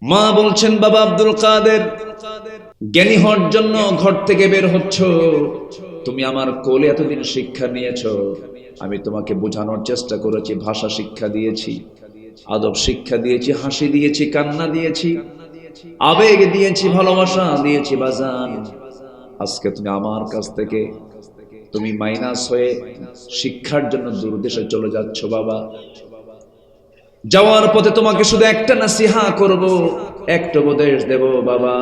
মা বলছেন, বাবা আব্দুল কাদের, জ্ঞানী হওয়ার জন্য ঘর থেকে বের হচ্ছ, তুমি আমার কোলে এতদিন শিক্ষা নিয়েছো, আমি তোমাকে বোঝানোর চেষ্টা করেছি, ভাষা শিক্ষা দিয়েছি, আদব শিক্ষা দিয়েছি, হাসি দিয়েছি, কান্না দিয়েছি, আবেগ দিয়েছি, ভালোবাসা দিয়েছি বাজান। আজকে তুমি আমার কাছ থেকে তুমি মাইনাস হয়ে শিক্ষার জন্য দূর দেশে চলে যাচ্ছ। বাবা, যাওয়ার পথে তোমাকে শুধু একটা নাসিহা করব, একটা উপদেশ দেব। বাবা,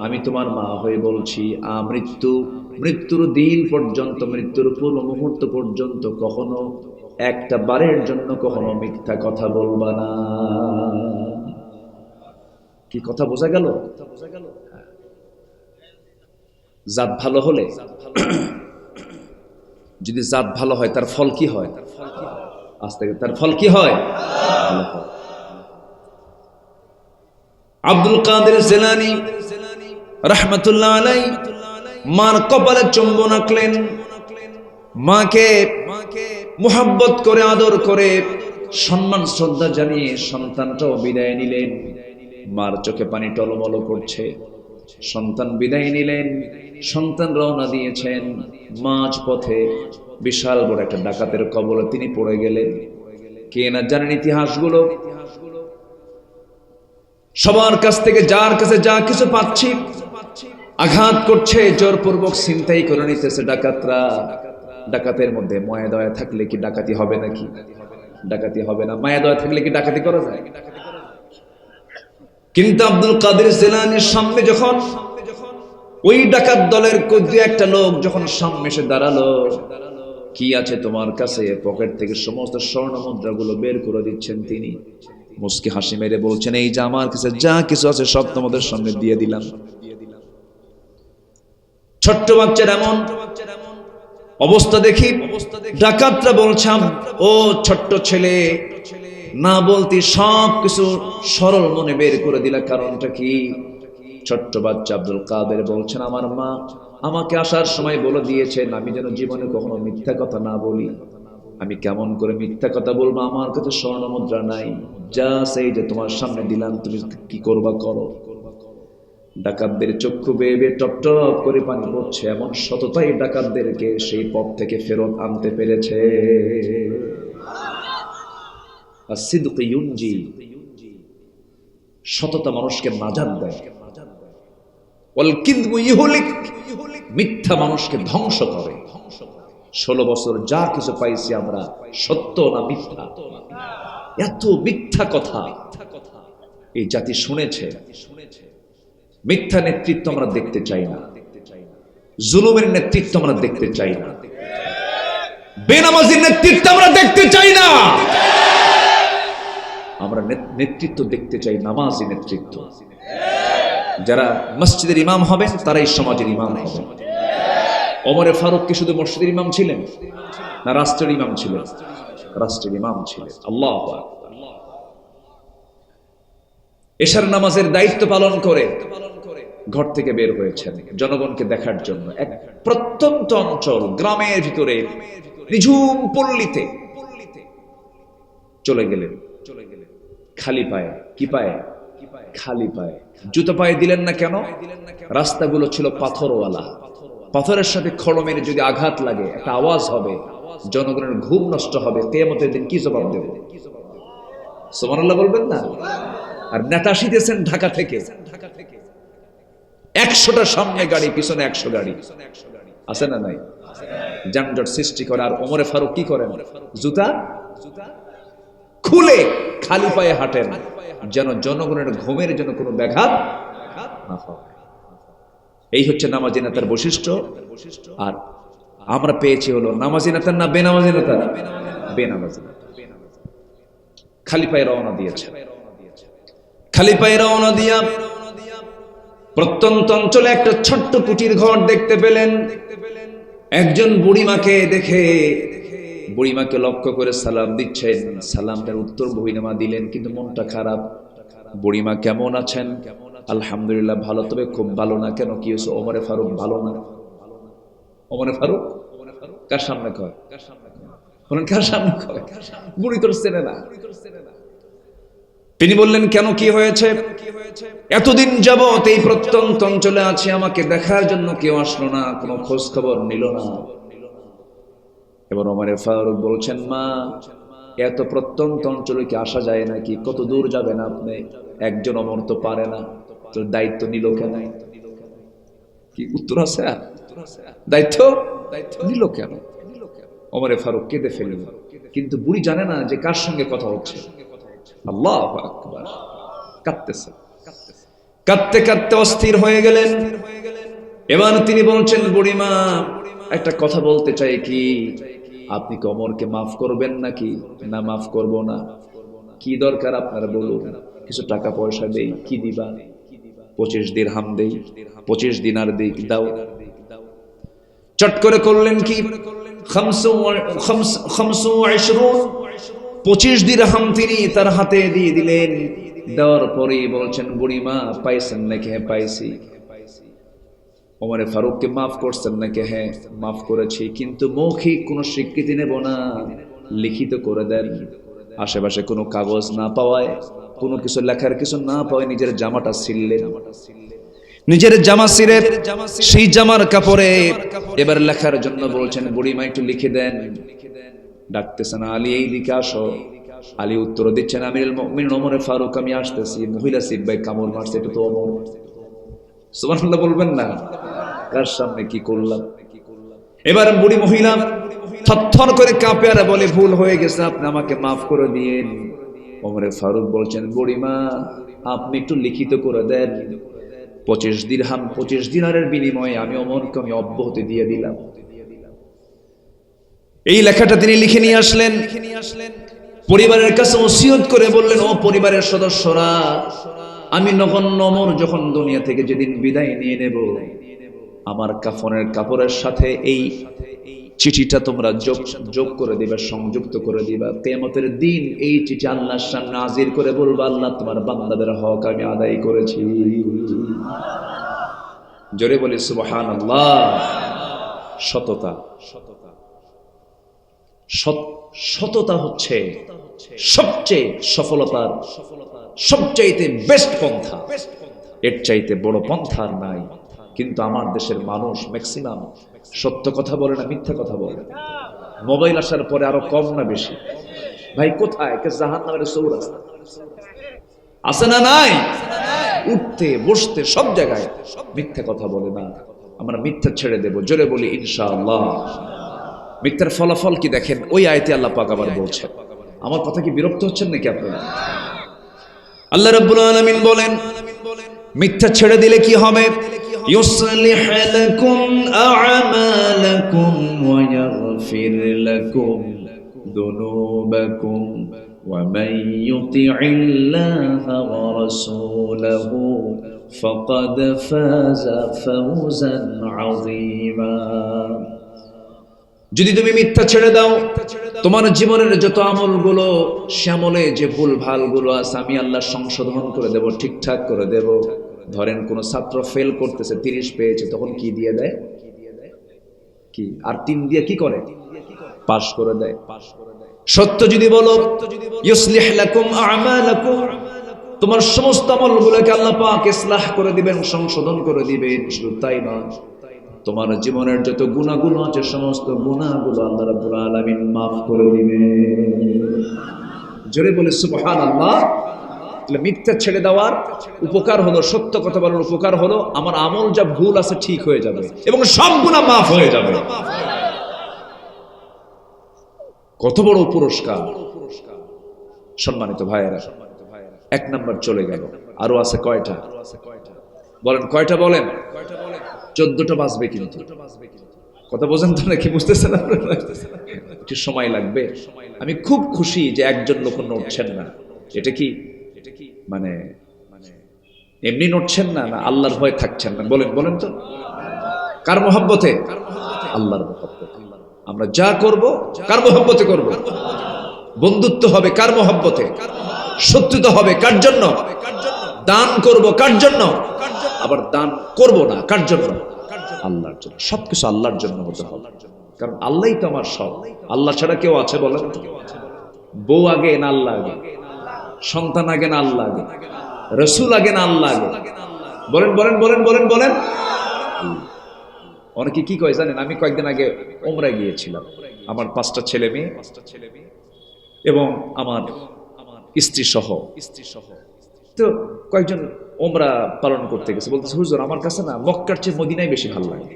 আমি তোমার মা হয়ে বলছি, মৃত্যুর দিন পর্যন্ত, মৃত্যুর পূর্ব মুহূর্ত পর্যন্ত কখনো একটা বারের জন্য কখনো মিথ্যা কথা বলবা না। কি কথা বোঝা গেল? জাত ভালো হলে, যদি জাত ভালো হয় তার ফল কি হয়? আজ থেকে তার ফল কি হয়? আব্দুল কাদের জিলানী রাহমাতুল্লাহ আলাইহি মার কপালে চুম্বন আঁকলেন, মাকে মুহাব্বত করে, আদর করে, সম্মান শ্রদ্ধা জানিয়ে সন্তানটাও বিদায় নিলেন। মার চোখে পানি টলমল করছে। সন্তান বিদায় নিলেন, সন্তান রওনা দিয়েছেন। মাঝ পথে বিশাল বড় একটা ডাকাতের কবলে তিনি পড়ে গেলেন। কে না জানেন ইতিহাসগুলো? সবার কাছ থেকে, যার কাছে যা কিছু পাচ্ছি, আঘাত করছে, জোরপূর্বক ছিনতাই করে নিতেছে ডাকাতরা। ডাকাতের মধ্যে মায়া দয়া থাকলে কি ডাকাতি হবে নাকি? ডাকাতি হবে না। মায়া দয়া থাকলে কি ডাকাতি করা যায়? কিন্তু আব্দুল কাদের জিলানীর সামনে যখন ওই ডাকাত দলের দু একটা লোক যখন সামনে এসে দাঁড়ালো, কি আছে তোমার কাছে? পকেট থেকে সমস্ত স্বর্ণ মুদ্রাগুলো বের করে দিচ্ছেন তিনি। মুস্কি হাসি মেরে বলছেন, এই যে আমার কাছে যা কিছু আছে সব তোমাদের সামনে দিয়ে দিলাম। ছোট্ট বাচ্চার এমন অবস্থা দেখি ডাকাতরা বলছে, ও ছোট্ট ছেলে, না বলতে সব কিছু সরল মনে বের করে দিলা, কারণটা কি? ছোট্ট বাচ্চা আব্দুল কাদের বলছেন, আমার মা আমাকে আসার সময় বলে দিয়েছেন আমি যেন জীবনে কখনো মিথ্যা কথা না বলি। আমি কেমন করে মিথ্যা কথা বলবো? আমার কাছে স্বর্ণ মুদ্রা নাই, যা সেই যে তোমার সামনে দিলাম, তুমি কি করবা করো। ডাকাতদের চক্ষু বেয়ে বেয়ে টপ টপ করে পানি পড়ছে। এমন সততাই ডাকাতদেরকে সেই পথ থেকে ফেরত আনতে পেরেছে। as-sidq yunji, সততা মানুষকে নাজাত দেয়। ওয়াল কিযবু ইহলিক, মিথ্যা মানুষকে ধ্বংস করে। 16 বছর যা কিছু পাইছি আমরা, সত্য না মিথ্যা? এত মিথ্যা কথা এই জাতি শুনেছে। মিথ্যা নেতৃত্ব আমরা দেখতে চাই না, জুলুমের নেতৃত্ব আমরা দেখতে চাই না, বেনামাজির নেতৃত্ব আমরা দেখতে চাই না। আমরা নেতৃত্ব দেখতে চাই নামাজি নেতৃত্ব। যারা মসজিদের ইমাম হবেন তারাই সমাজের ইমাম হবেন। ওমরে ফারুক কি শুধু মসজিদের ইমাম ছিলেন না রাষ্ট্রের ইমাম ছিলেন? রাষ্ট্রের ইমাম ছিলেন। আল্লাহু আকবার। এশার নামাজের দায়িত্ব পালন করে ঘর থেকে বের হয়েছেন জনগণকে দেখার জন্য। এক প্রত্যন্ত অঞ্চল, গ্রামের ভিতরে নিঝুম পল্লীতে চলে গেলেন, খালি পায়ে। কি পায়ে? খালি পায়ে। জুতো পায়ে দিলেন না কেন? রাস্তাগুলো ছিল পাথরওয়ালা। পাথরের সাথে খড়মের যদি আঘাত লাগে একটা আওয়াজ হবে, জনগণের ঘুম নষ্ট হবে। কিয়ামতের দিন কি জবাব দেব? সুবহানাল্লাহ বলবেন না? আর নেতা আসিতেছেন ঢাকা থেকে, 100টা সামনে গাড়ি, পিছনে 100 গাড়ি, আছে না নাই? যানজট সৃষ্টি করে। আর ওমরে ফারুক কি করেন? জুতা খুলে খালি পায়ে হাঁটেন, যেন জনগণের ঘুমের জন্য কোনো ব্যাঘাত না হয়। এই হচ্ছে নামাজি নেতার বৈশিষ্ট্য। আর আমরা পেয়েছি হলো নামাজি নেতার না বেনামাজি নেতা? বেনামাজি নেতা। খালি পায়ে রওনা দিয়েছে। খালি পায়ে রওনা দিয়া প্রত্যন্ত অঞ্চলে একটা ছোট্ট কুটির ঘর দেখতে পেলেন। একজন বুড়িমাকে দেখে বুড়িমাকে লক্ষ্য করে সালাম দিচ্ছেন। সালামটার উত্তর বুড়িমা দিলেন, কিন্তু মনটা খারাপ। বুড়িমা কেমন আছেন? আলহামদুলিল্লাহ ভালো। তবে খুব ভালো না। কেন, কি হয়েছে? ওমরে ফারুক ভালো না। ওমরে ফারুক কার সামনে কয়? কার সামনে কয়? বুড়ি তোর চেনে না। তিনি বললেন, কেন, কি হয়েছে? এতদিন যাবত এই প্রত্যন্ত অঞ্চলে আছি, আমাকে দেখার জন্য কেউ আসলো না, কোনো খোঁজ খবর নিল না। এবার ওমরে ফারুক বলছেন, মা, এত প্রত্যন্ত অঞ্চলে কি আসা যায় নাকি? কত দূর যাবেন আপনি? একজন অমর তো পারে না, তো দায়িত্ব নিল কেন? কি উত্তর আছে? দায়িত্ব নিল কেন? ওমরে ফারুক কেঁদে ফেলল, কিন্তু বুড়ি জানে না যে কার সঙ্গে কথা হচ্ছে। আল্লাহু আকবার। কাঁদতেছে, কাঁদতে কাঁদতে অস্থির হয়ে গেলেন। এবার তিনি বলছেন, বুড়িমা, একটা কথা বলতে চাই, কি আপনি কি ওমরকে মাফ করবেন নাকি? না, মাফ করব না। কি দরকার আপনার বলুন, কিছু টাকা পয়সা দেই। কি দিবা? 25 দিরহাম দেই, 25 দিনার দেই, দাও। চট করে করলেন কি, 25 দিরহাম তিনি তার হাতে দিয়ে দিলেন। দেওয়ার পরে বলছেন, বুড়িমা, পাইছেন নাকি? হ্যাঁ, পাইছি। ওমরে ফারুককে মাফ করছেন নাকি? হ্যাঁ, মাফ করেছি, কিন্তু মৌখিক কোনো স্বীকৃতি নেব না, লিখিত করে দেন। আশেপাশে কোনো কাগজ না পাওয়ায়, কোনো কিছু লেখার কিছু না পাওয়ায় নিজের জামাটা ছিঁড়লেন। নিজের জামা ছিঁড়ে সেই জামার কাপড়ে এবার লেখার জন্য বলছেন, বুড়িমা একটু লিখে দেন। ডাকতেছেন, আলী, এই দিকে আসো। আলী উত্তর দিচ্ছেন, আমিরুল মুমিনিন ওমরে ফারুক, আমি আসতেছি। মহিলা সিপাই কামড় মারছে, এটা তো ওমর। সুবহানাল্লাহ বলবেন না? কার সামনে কি করলাম? এবার বুড়ি মহিলা থরথর করে কাঁপে আর বলে, ভুল হয়ে গেছে, আপনি আমাকে মাফ করে দিন। ওমরে ফারুক বলছেন, বুড়িমা, আপনি একটু লিখিত করে দেন। 25 দিরহাম, 25 দিনারের বিনিময়ে আমি ওমরকে আমি অব্যাহতি দিয়ে দিলাম। এই লেখাটা তিনি লিখে নিয়ে আসলেন। পরিবারের কাছে ওসিয়ত করে বললেন, ও পরিবারের সদস্যরা, আমি নগণ্য ওমর যখন দুনিয়া থেকে যেদিন বিদায় নিয়ে নেব, আমার কাফনের কাপড়ের সাথে এই চিঠিটা তোমরা যোগ করে দিবা, সংযুক্ত করে দিবা। কিয়ামতের দিন এই চিঠি আল্লাহর সামনে হাজির করে বলবা, আল্লাহ, তোমার বান্দাদের হক আমি আদায় করেছি। জোরে বলি সুবহানাল্লাহ। সততা, সততা হচ্ছে সবচেয়ে সফলতার সবচাইতে বেস্ট পন্থা। এর চাইতে বড় পন্থা আর নাই। কিন্তু আমার দেশের মানুষ ম্যাক্সিমাম সত্য কথা বলে না, মিথ্যা কথা বলে। মোবাইল আসার পরে আরো কম না বেশি? ভাই কোথায় জাহান্নামের চৌরাস্তা আছে না নাই? উঠতে বসতে সব জায়গায় মিথ্যা কথা বলে না। আমরা মিথ্যা ছেড়ে দেব, জোরে বলি ইনশাআল্লাহ। মিথ্যার ফলাফল কি দেখেন, ওই আয়াতে আল্লাহ পাক আবার বলছেন। আমার কথা কি বিরক্ত হচ্ছেন নাকি আপনারা? আল্লাহ রাব্বুল আলামিন বলেন, মিথ্যা ছেড়ে দিলে কি হবে? ইউসলিহ লাকুম আ'মালাকুম ওয়া ইয়াগফির লাকুম যুনুবাকুম ওয়া মান ইউতি'িল্লাহা ওয়া রাসূলাহু ফাকাদ ফাযা ফাওজান 'আযীমা। যদি তুমি মিথ্যা ছেড়ে দাও, তোমার জীবনের যত আমলগুলো, শ্যামলে যে ভুল ভালগুলো আছে, আমি আল্লাহ সংশোধন করে দেব, ঠিকঠাক করে দেব। ধরেন কোন ছাত্র ফেল করতেছে, 30 পেয়েছে, তখন কি দিয়ে দেয়? কি আর 3 দিয়ে কি করে? পাস করে দেয়। সত্য যদি বলো, ইউসলিহ লাকুম আ'মালাকুম, তোমার সমস্ত আমলগুলোকে আল্লাহ পাক ইসলাহ করে দিবেন, সংশোধন করে দিবেন। শুধু তাই নয়, তোমার জীবনের যত গুনাহগুলো আছে, সমস্ত গুনাহগুলো আল্লাহ রাব্বুল আলামিন মাফ করে দিবেন। জোরে বলে সুবহানাল্লাহ। মিথ্যা ছেড়ে দেওয়ার উপকার হলো, সত্য কথা বলার উপকার হলো, আমার আমল যা ভুল আছে ঠিক হয়ে যাবে এবং সব গুনাহ মাফ হয়ে যাবে। কত বড় পুরস্কার! সম্মানিত ভাইয়েরা, 1 নাম্বার চলে গেল। আরো আছে কয়টা? বলেন কয়টা? বলেন। 14টা বাজবে, কিন্তু কথা বোঝেন তো নাকি? বুঝতেছেন আপনারা? একটু সময় লাগবে। আমি খুব খুশি যে একজন লোক নড়ছেন না। এটা কি মানে এমনি নড়ছেন না, না আল্লাহর ভয় থাকছেন না? বলেন বলেন তো, কার মহব্বতে? আল্লাহর মহব্বতে। আমরা যা করব কার মহব্বতে করব? বন্ধুত্ব হবে কার মহব্বতে? শত্রুতা হবে কার জন্য? দান করব কার জন্য? আবার দান করব না কার জন্য? আল্লাহর জন্য। সবকিছু আল্লাহর জন্য হতে হবে, কারণ আল্লাহই তো আমার সব। আল্লাহ ছাড়া কেউ আছে বলেন? বউ আগে না আল্লাহ আগে? সন্তান আগে না আল্লাহ আগে? রসুল আগে না আল্লাহ আগে? বলেন বলেন বলেন বলেন বলেন। অনেকে কি কয় জানেন, আমি কয়েকদিন আগে উমরায় গিয়েছিলাম, আমার 5টা ছেলে মেয়ে এবং আমার স্ত্রী সহ। তো কয়েকজন উমরা পালন করতে গেছে, বলতেছে হুজুর আমার কাছে না মক্কার চেয়ে মদিনাই বেশি ভালো লাগে।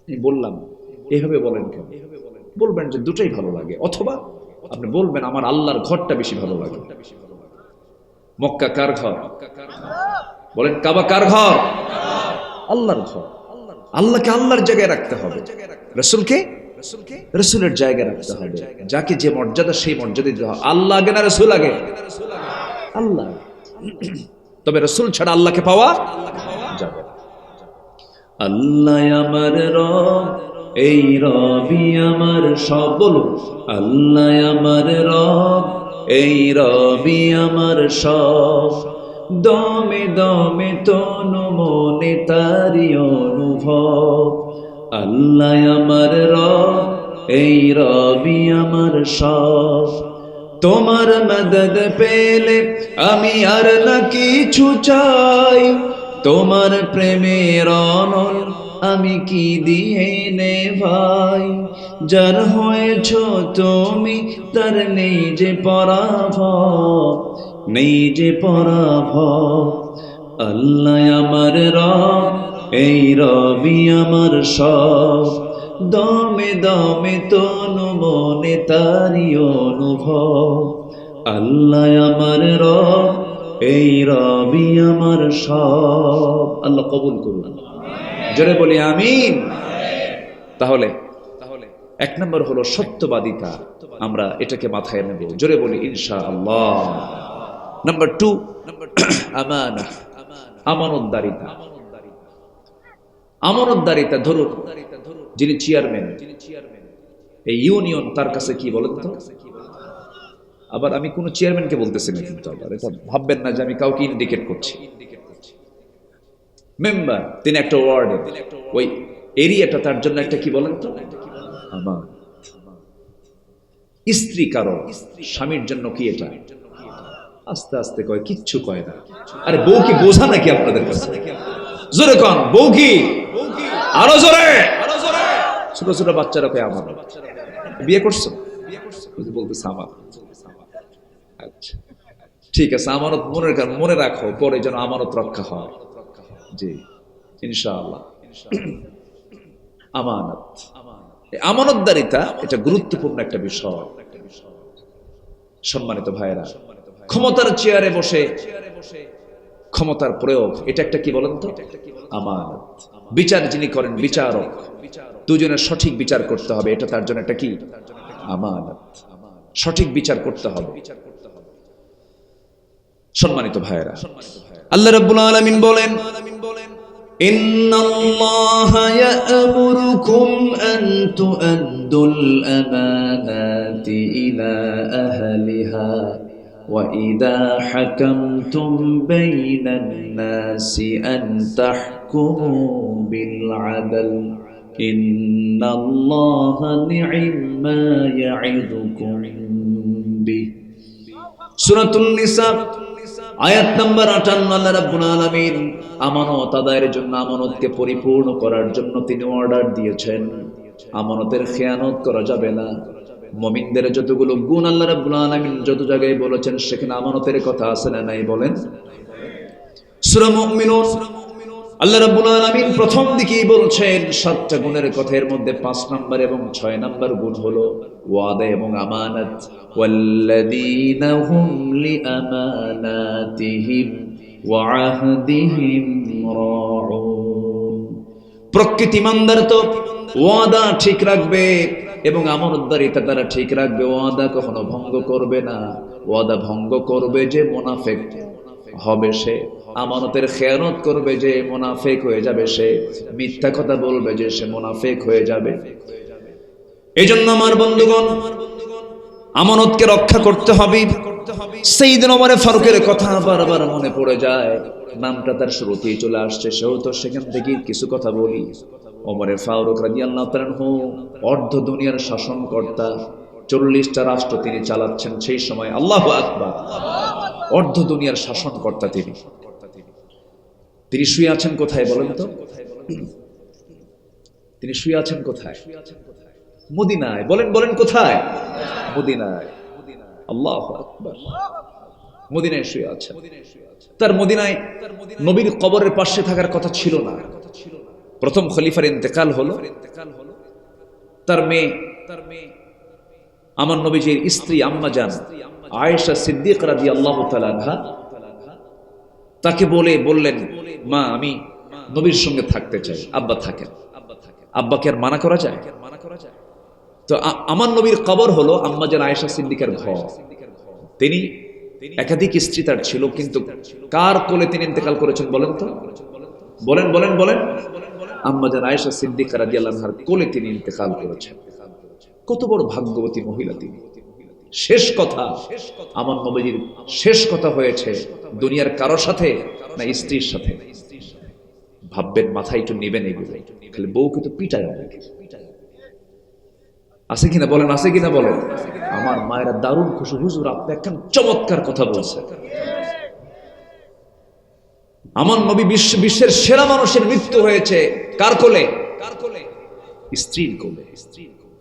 আমি বললাম এইভাবে বলেন কেন? বলবেন যে দুটোই ভালো লাগে, অথবা আপনি বলবেন আমার আল্লাহর ঘরটা বেশি ভালো লাগে। মক্কা কার ঘর? বলেন কাবা কার ঘর? আল্লাহর ঘর। আল্লাহকে আল্লাহর জায়গায় রাখতে হবে, রসুলকে রসুলের জায়গায় রাখতে হবে। যাকে যে মর্যাদা সেই মর্যাদা দিতে হবে। আল্লাহ আগে না রসুল আগে? আল্লাহ। তবে রসুল ছাড়া আল্লাহকে পাওয়া যাবে। আল্লাহ আমার রব, এই রবি আমার সব। বলুন আল্লাহ আমার রব, এই রবি আমার সব। দমে দমে তনু মনে তারি অনুভব। আল্লাহ আমার রব, এই রবি আমার সব। তোমার মদদ পেলে আমি আর না কিছু চাই, তোমার প্রেমের অনল আমি কি দিয়ে নে ভাই। যার হয়েছ তুমি তার নেই যে পরাভব, নেই যে পরাভব। আল্লাহ আমার রব, এই রবি আমার সব। দমে দমে তনু মনে তারি অনুভব। আল্লাহ আমার রব, এই রবি আমার সব। আল্লাহ কবুল করুন, জোরে বলি আমিন। তাহলে 1 নম্বর হলো সত্যবাদিতা, আমরা এটাকে মাথায় নেব, জোরে বলি ইনশাআল্লাহ। নাম্বার 2 আমানা, আমানতদারিতা। আমানতদারিতা ধরুন যিনি চেয়ারম্যান এই ইউনিয়ন, তার কাছে কি বলেন তো? আবার আমি কোন চেয়ারম্যানকে বলতেছি না, কিন্তু আবার এটা ভাববেন না যে আমি কাউকে ইন্ডিকেট করছি। মেম্বার, তিনি একটা ওয়ার্ডে, ওই এরিয়াটা তার জন্য একটা কি বলেন তো? আমার স্ত্রী কারো স্বামীর জন্য কি এটা? আস্তে আস্তে কয়, কিচ্ছু কয় না। আরে বউ কি বোঝা নাকি আপনাদের কাছে? জোরে কন, বউ কি? আরো জোরে। ছোট ছোট বাচ্চারা কয় আমার। বিয়ে করছো? বলতেছে আমার। আচ্ছা ঠিক আছে, আমানত মনে রাখো, পরে যেন আমানত রক্ষা হয়। জি ইনশাআল্লাহ। আমানত, আমানতদারিতা এটা গুরুত্বপূর্ণ একটা বিষয়। সম্মানিত ভাইরা, ক্ষমতার চেয়ারে বসে ক্ষমতার প্রয়োগ, এটা একটা কি বলেন তো? আমানত। বিচার যিনি করেন, বিচারক, দুজনের সঠিক বিচার করতে হবে, এটা তার জন্য একটা কি? আমানত। সঠিক বিচার করতে হবে। সম্মানিত ভাইরা, আল্লাহ রাব্বুল আলামিন বলেন, ইন্নাল্লাহা ইয়া'মুরুকুম আন তু'আদ্দুল আমানাতি ইলা আহলিহা ওয়া ইযা হাকামতুম বাইনান নাসি আন তাহকুমু বিল আদল ইন্নাল্লাহা নি'মা ইয়া'iদুকুম বিহি। সূরাতুন নিসা আয়াত নাম্বার 58। আল্লাহ রাব্বুল আলামিন আমানত আদায়ের জন্য, আমানতকে পরিপূর্ণ করার জন্য তিনি অর্ডার দিয়েছেন। আমানতের খেয়ানত করা যাবে না। মুমিনদের যতগুলো গুণ আল্লাহ রাব্বুল আলামিন যত জায়গায় বলেছেন, সেখানে আমানতের কথা আছে না নাই বলেন? সূরা মুমিনুন আল্লাহ রাব্বুল আলামিন প্রথম দিকেই বলছেন 7টা গুণের কথা। এর মধ্যে 5 নাম্বার এবং 6 নাম্বার গুণ হলো ওয়াদা এবং আমানত। ওয়াল্লাযীনা হুম লিআমানাতিহিম ওয়া আহদিহিম রাউন। প্রকৃত ঈমানদার তো ওয়াদা ঠিক রাখবে এবং আমানতদারিতা তারা ঠিক রাখবে। ওয়াদা কখনো ভঙ্গ করবে না। ওয়াদা ভঙ্গ করবে যে মুনাফিক হবে সে, আমানতের খেয়ানত করবে যে মুনাফিক হয়ে যাবে সে, মিথ্যা কথা বলবে যে সে মুনাফিক হয়ে যাবে। এইজন্য আমার বন্ধুগণ, আমানতকে রক্ষা করতে হবে। সাইয়েদনা ওমর ফারুকের কথা বারবার মনে পড়ে যায়, নামটা তার শুরুতেই চলে আসছে, সেও তো সেখান থেকে কিছু কথা বলি। ওমর ফারুক রাদিয়াল্লাহু তাআলা অর্ধ দুনিয়ার শাসনকর্তা, 40টা রাষ্ট্র তিনি চালাচ্ছেন সেই সময়। আল্লাহু আকবার। অর্ধ দুনিয়ার শাসনকর্তা তিনি। তিনি শুয়ে আছেন কোথায় বলেন তো? তিনি শুয়ে আছেন কোথায়? মদিনায়। বলেন বলেন কোথায়? মদিনায়। আল্লাহু আকবার। মদিনায় শুয়ে আছেন। তার মদিনায় নবীর কবরের পাশে থাকার কথা ছিল না। প্রথম খলিফার ইন্তেকাল হলো। তার মেয়ে আমার নবীজির স্ত্রী আম্মা জান আয়েশা সিদ্দিক রাদিয়াল্লাহু তাআলা আনহা তাকে বললেন, মা আমি নবীর সঙ্গে থাকতে চাই, আব্বা থাকেন। আব্বাকে আর মানা করা যায়? তো আমার নবীর কবর হলো আম্মা জান আয়েশা সিদ্দিকার ঘর। তিনি একাধিক স্ত্রী তার ছিল, কিন্তু কার কোলে তিনি ইন্তেকাল করেছেন বলেন তো? বলেন বলেন বলেন। আম্মা জান আয়েশা সিদ্দিকা রাদিয়াল্লাহু আনহার কোলে তিনি ইন্তেকাল করেছেন। কত বড় ভাগ্যবতী মহিলা তিনি। শেষ কথা, আমার নবীজির শেষ কথা হয়েছে দুনিয়ার কারোর সাথে না স্ত্রীর সাথে। ভাববেন, মাথায় একটু নেবেন এগুলো। খালি বউকে তো পিটায় অনেকে, আছে কিনা বলেন? আছে কিনা বলেন? আমার মায়েরা দারুণ খুশি, হুজুর আপনি একখান চমৎকার কথা বলছেন। আমার নবী বিশ্বের সেরা মানুষের মৃত্যু হয়েছে কার কোলে? স্ত্রীর কোলে।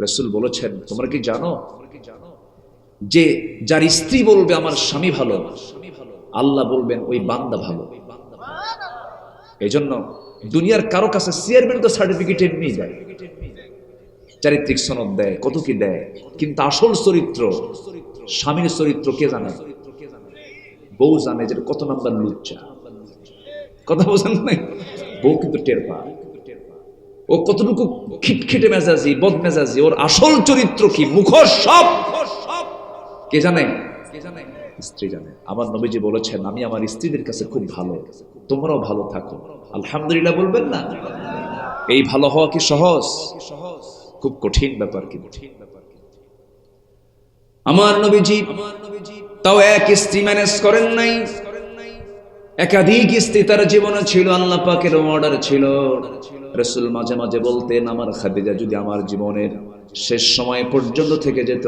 রাসূল বলেছেন, তোমরা কি জানো যে যার স্ত্রী বলবে আমার স্বামী ভালো, আল্লাহ বলবেন ওই বান্দা ভালো। এজন্য দুনিয়ার কারো কাছে চেয়ারম্যান তো সার্টিফিকেট এমনি দেয়, চারিত্রিক সনদ দেয়, কত কি দেয়, কিন্তু আসল চরিত্র, স্বামীর চরিত্র কে জানে? বউ জানে যে কত নাম্বার লুচ্চা। কথা বোঝেন নাই? বউ কিন্তু টের পায় ও কতটুকু খিটখিটে মেজাজি, বদ মেজাজি, ওর আসল চরিত্র কি, মুখোশ সব কে জানে? স্ত্রী জানে। আমার নবীজি বলেছেন, আমি আমার স্ত্রীদের কাছে খুব ভালো, তোমরাও ভালো থাকো। আলহামদুলিল্লাহ বলবেন না? এই ভালো হওয়া কি সহজ? খুব কঠিন ব্যাপার। কি আমার নবীজি তাও এক স্ত্রী ম্যানেজ করেন নাই, একাধিক স্ত্রী তার জীবনে ছিল। আল্লাহ পাকের অর্ডার ছিল। রাসূল মাঝে মাঝে বলতেন, আমার খাদিজা যদি আমার জীবনের শেষ সময় পর্যন্ত থেকে যেত,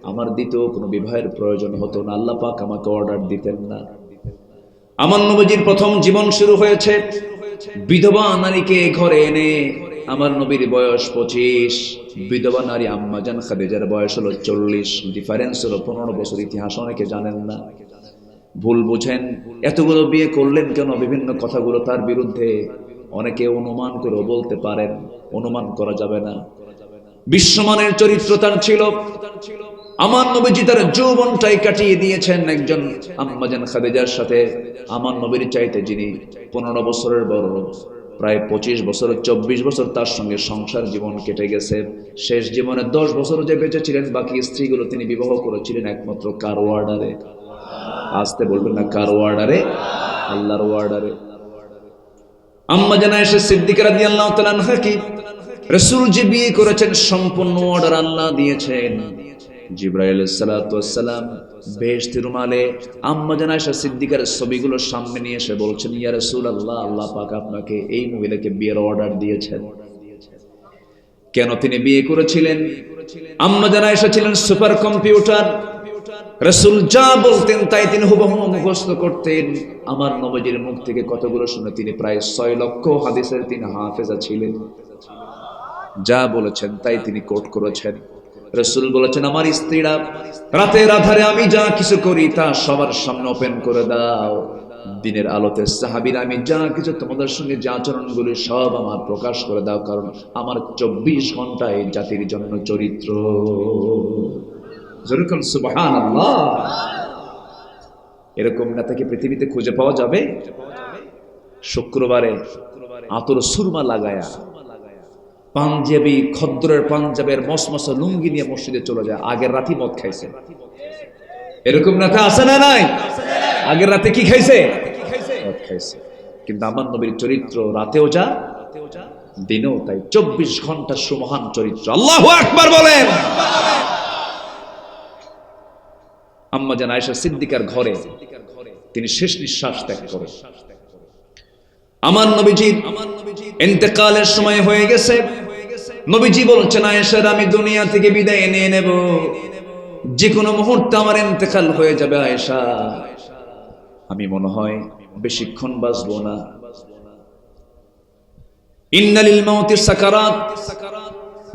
আমার দ্বিতীয় কোনো বিবাহের প্রয়োজন হতো না। আল্লাহ পাক আমাকে অর্ডার দিতেন না। আমার নবীজির প্রথম জীবন শুরু হয়েছে বিধবা নারীকে ঘরে এনে। আমার নবীর বয়স 25, বিধবা নারী আম্মা জান খাদিজার বয়স হলো 40। ডিফারেন্স হলো 15 বছর। ইতিহাস অনেকে জানেন না, ভুল বুঝেন। এতগুলো বিয়ে করলেন কেন? বিভিন্ন কথাগুলো তার বিরুদ্ধে অনেকে অনুমান করে বলতে পারেন, অনুমান করা যাবে না। বিশ্বমানের চরিত্র তার ছিল। আমার নবীজি তার যৌবনটাই কাটিয়ে দিয়েছেন একজন আম্মা জান খাদিজার সাথে। আমার নবীর চাইতে যিনি 15 বছরের বড়, প্রায় 25 বছর 24 বছর তার সঙ্গে সংসার জীবন কেটে গেছে। শেষ জীবনে 10 বছর যে বেঁচে ছিলেন, বাকি স্ত্রীগুলো তিনি বিবাহ করেছিলেন একমাত্র কার অর্ডারে? আসতে বলবেন না, কার অর্ডারে? আল্লাহর অর্ডারে। আম্মা জান আয়েশা সিদ্দিকা রাদিয়াল্লাহু তাআলা আনহা কি রাসূল যে বিয়ে করেছেন সম্পূর্ণ অর্ডার আল্লাহ দিয়েছেন। জিবরাইল আলাইহিস সালাতু ওয়াস সালাম বেহেশতের রুমালে আম্মা জান আয়েশা সিদ্দিকার ছবিগুলো সামনে নিয়ে এসে বলছেন, ইয়া রাসূলুল্লাহ, আল্লাহ পাক আপনাকে এই মহিলাকে বিয়ের অর্ডার দিয়েছেন। কেন তিনি বিয়ে করেছিলেন? আম্মা জান আয়েশা ছিলেন সুপার কম্পিউটার। রাসূল যা বলতেন তাই তিনি হুবহু মুখস্থ করতেন। আমার নবীজির মুখ থেকে কতগুলো শুনে তিনি প্রায় 6 লক্ষ হাদিসের তিনি হাফেজা ছিলেন। যা বলেছেন তাই তিনি কোট করেছেন। রাসূল বলেছেন, আমার স্ত্রীরা রাতের আধারে আমি যা কিছু করি তা সবার সামনে ওপেন করে দাও। দিনের আলোতে সাহাবীরা আমি যা কিছু তোমাদের সঙ্গে যে আচরণগুলি সব আমার প্রকাশ করে দাও, কারণ আমার 24 ঘন্টা এই জাতির জন্য চরিত্র। যেরকম সুবহানাল্লাহ। এরকম নেতাকে পৃথিবীতে খুঁজে পাওয়া যাবে? শুক্রবারে আতর সুরমা লাগায়া, পাঞ্জাবি খদ্দরের পাঞ্জাবের মসমস লুঙ্গি নিয়ে মসজিদে চলে যায়, আগের রাতে মদ খাইছে। এরকম নেতা আছে না নাই? আগের রাতে কি খাইছে? মদ খাইছে। কিন্তু আমার নবীর চরিত্র রাতেও যা দিনেও তাই, 24 ঘন্টা সুমহান চরিত্র। আল্লাহু আকবার বলেন। আম্মা জান আয়েশা সিদ্দিকার ঘরে তিনি শেষ নিঃশ্বাস ত্যাগ করেন। আমার নবীজির ইন্তেকালের সময় হয়ে গেছে। নবীজি বলছেন আয়েশার আমি দুনিয়া থেকে বিদায় নিয়ে নেব, যে কোনো মুহূর্তে আমার ইন্তেকাল হয়ে যাবে আয়েশা, আমি মনে হয় বেশিক্ষণ বাঁচবো না। ইন্নালিল মাউতি সাকারাত,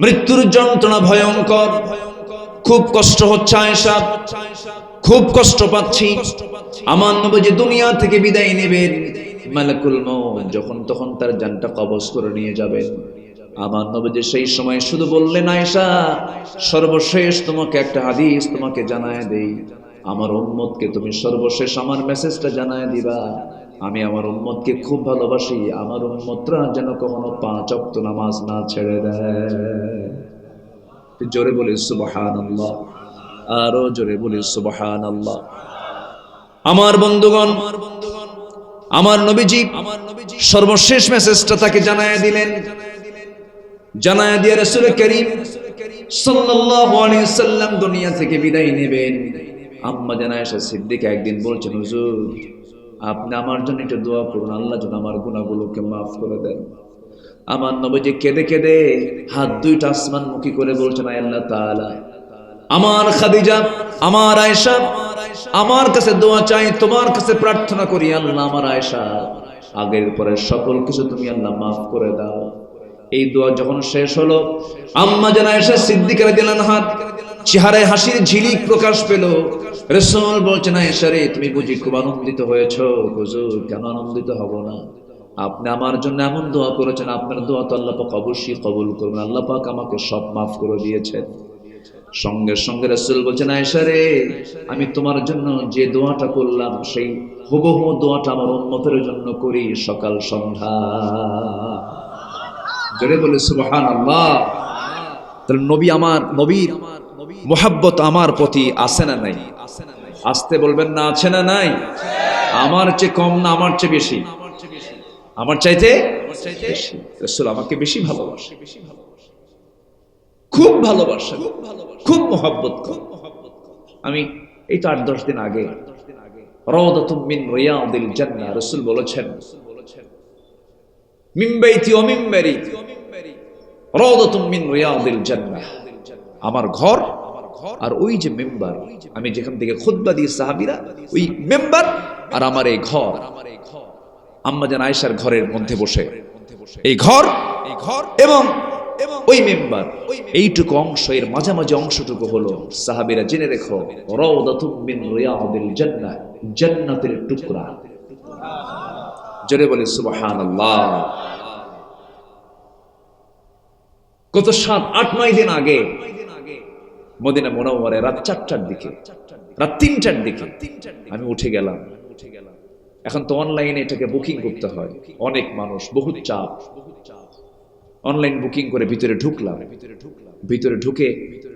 মৃত্যুর যন্ত্রণা ভয়ঙ্কর, খুব কষ্ট হচ্ছে আয়েশা, খুব কষ্ট পাচ্ছি। আমার নবীজি দুনিয়া থেকে বিদায় নেবেন, মালাকুল মউত যখন তখন তার জানটা কবজ করে নিয়ে যাবেন। আমার নবীজি সেই সময় শুধু বললেন আয়েশা সর্বশেষ তোমাকে একটা হাদিস তোমাকে জানায় দেই, আমার উম্মতকে তুমি সর্বশেষ আমার মেসেজটা জানায় দিবা, আমি আমার উম্মতকে খুব ভালোবাসি, আমার উম্মতরা যেন কখনো 5 ওয়াক্ত নামাজ না ছেড়ে দেয়। জোরে বলি সুবহানাল্লাহ, আরো জোরে বলি সুবহানাল্লাহ। আমার বন্ধুগণ, আমার নবীজি সর্বশেষ মেসেজটা তাকে জানায় দিলেন। জানায় দিয়ে রাসূল করিম সাল্লাল্লাহু আলাইহি সাল্লাম দুনিয়া থেকে বিদায় নেবেন। আম্মা জান আয়েশা সিদ্দিকা একদিন বলছেন, হুজুর আপনি আমার জন্য একটু দোয়া করুন, আল্লাহ যেন আমার গুনাহগুলোকে মাফ করে দেন। আমার নবীজি কেঁদে কেঁদে হাত দুইটা আসমানমুখী করে বলছেন, আয় আল্লাহ তাআলা, আমার খাদিজা, আমার আয়েশা আমার কাছে দোয়া চাই, তোমার কাছে প্রার্থনা করি, আল্লাহ আমার আয়েশা আগের পরে সকল কিছু তুমি আল্লাহ মাফ করে দাও। এই দোয়া যখন শেষ হলো, আম্মা জান আয়েশা সিদ্দিকা রাদিয়াল্লাহু আনহা চেহারায় হাসির ঝিলিক প্রকাশ পেল। রাসূল বলছেন, আয়েশা রে তুমি বুঝি খুব আনন্দিত হয়েছো? হুজুর কেন আনন্দিত হব না, আপনি আমার জন্য এমন দোয়া করেছেন, আপনার দোয়া তো আল্লাহ পাক অবশ্যই কবুল করবেন, আল্লাহ পাক আমাকে সব মাফ করে দিয়েছেন। সঙ্গে সঙ্গে রাসূল বলছেন, আয়েশা রে আমি তোমার জন্য যে দোয়াটা করলাম সেই হুবহু দোয়াটা আমার উম্মতের জন্য করি সকাল সন্ধ্যা। জোরে বলে সুবহানাল্লাহ। তাহলে নবী, আমার নবীর মুহাব্বত আমার প্রতি আছে না নাই? আসতে বলবেন না, আছে না নাই? আমার চেয়ে কম না আমার চেয়ে বেশি? আমার চাইতে বেশি। রাসূল আমাকে বেশি ভালোবাসে, খুব ভালোবাসে, খুব মুহাব্বত করে। আমি এই তো 8-10 দিন আগে রাওদাতুম মিন রিয়াদিল জান্নাহ, রাসূল বলেছেন মিন বাইতি ওয়া মিনবারি রাওদাতুম মিন রিয়াদিল জান্নাহ, আমার ঘর আর ওই যে মেম্বার, আমি যেখান থেকে খুতবা দিই সাহাবীরা, ওই মেম্বার আর আমার এই ঘর, আম্মা জান আয়েশার ঘরের মধ্যে বসে এই ঘর এবং ওই মেম্বার, এইটুকু অংশ, এর মাঝামাঝি অংশটুকু হলো, সাহাবীরা জেনে রেখো, রাওদাতুম মিন রিয়াদিল জান্নাহ, জান্নাতের টুকরা। জোরে বলে সুবহানাল্লাহ। কত 7-8-9 দিন আগে মদিনা মুনাওয়ারায় রাত 4টার দিকে, রাত 3টার দিকে আমি উঠে গেলাম। এখন তো অনলাইনে এটাকে বুকিং করতে হয়, অনেক মানুষ, বহুত চাপ, অনলাইন বুকিং করে ভিতরে ঢুকলাম। ভিতরে ঢুকে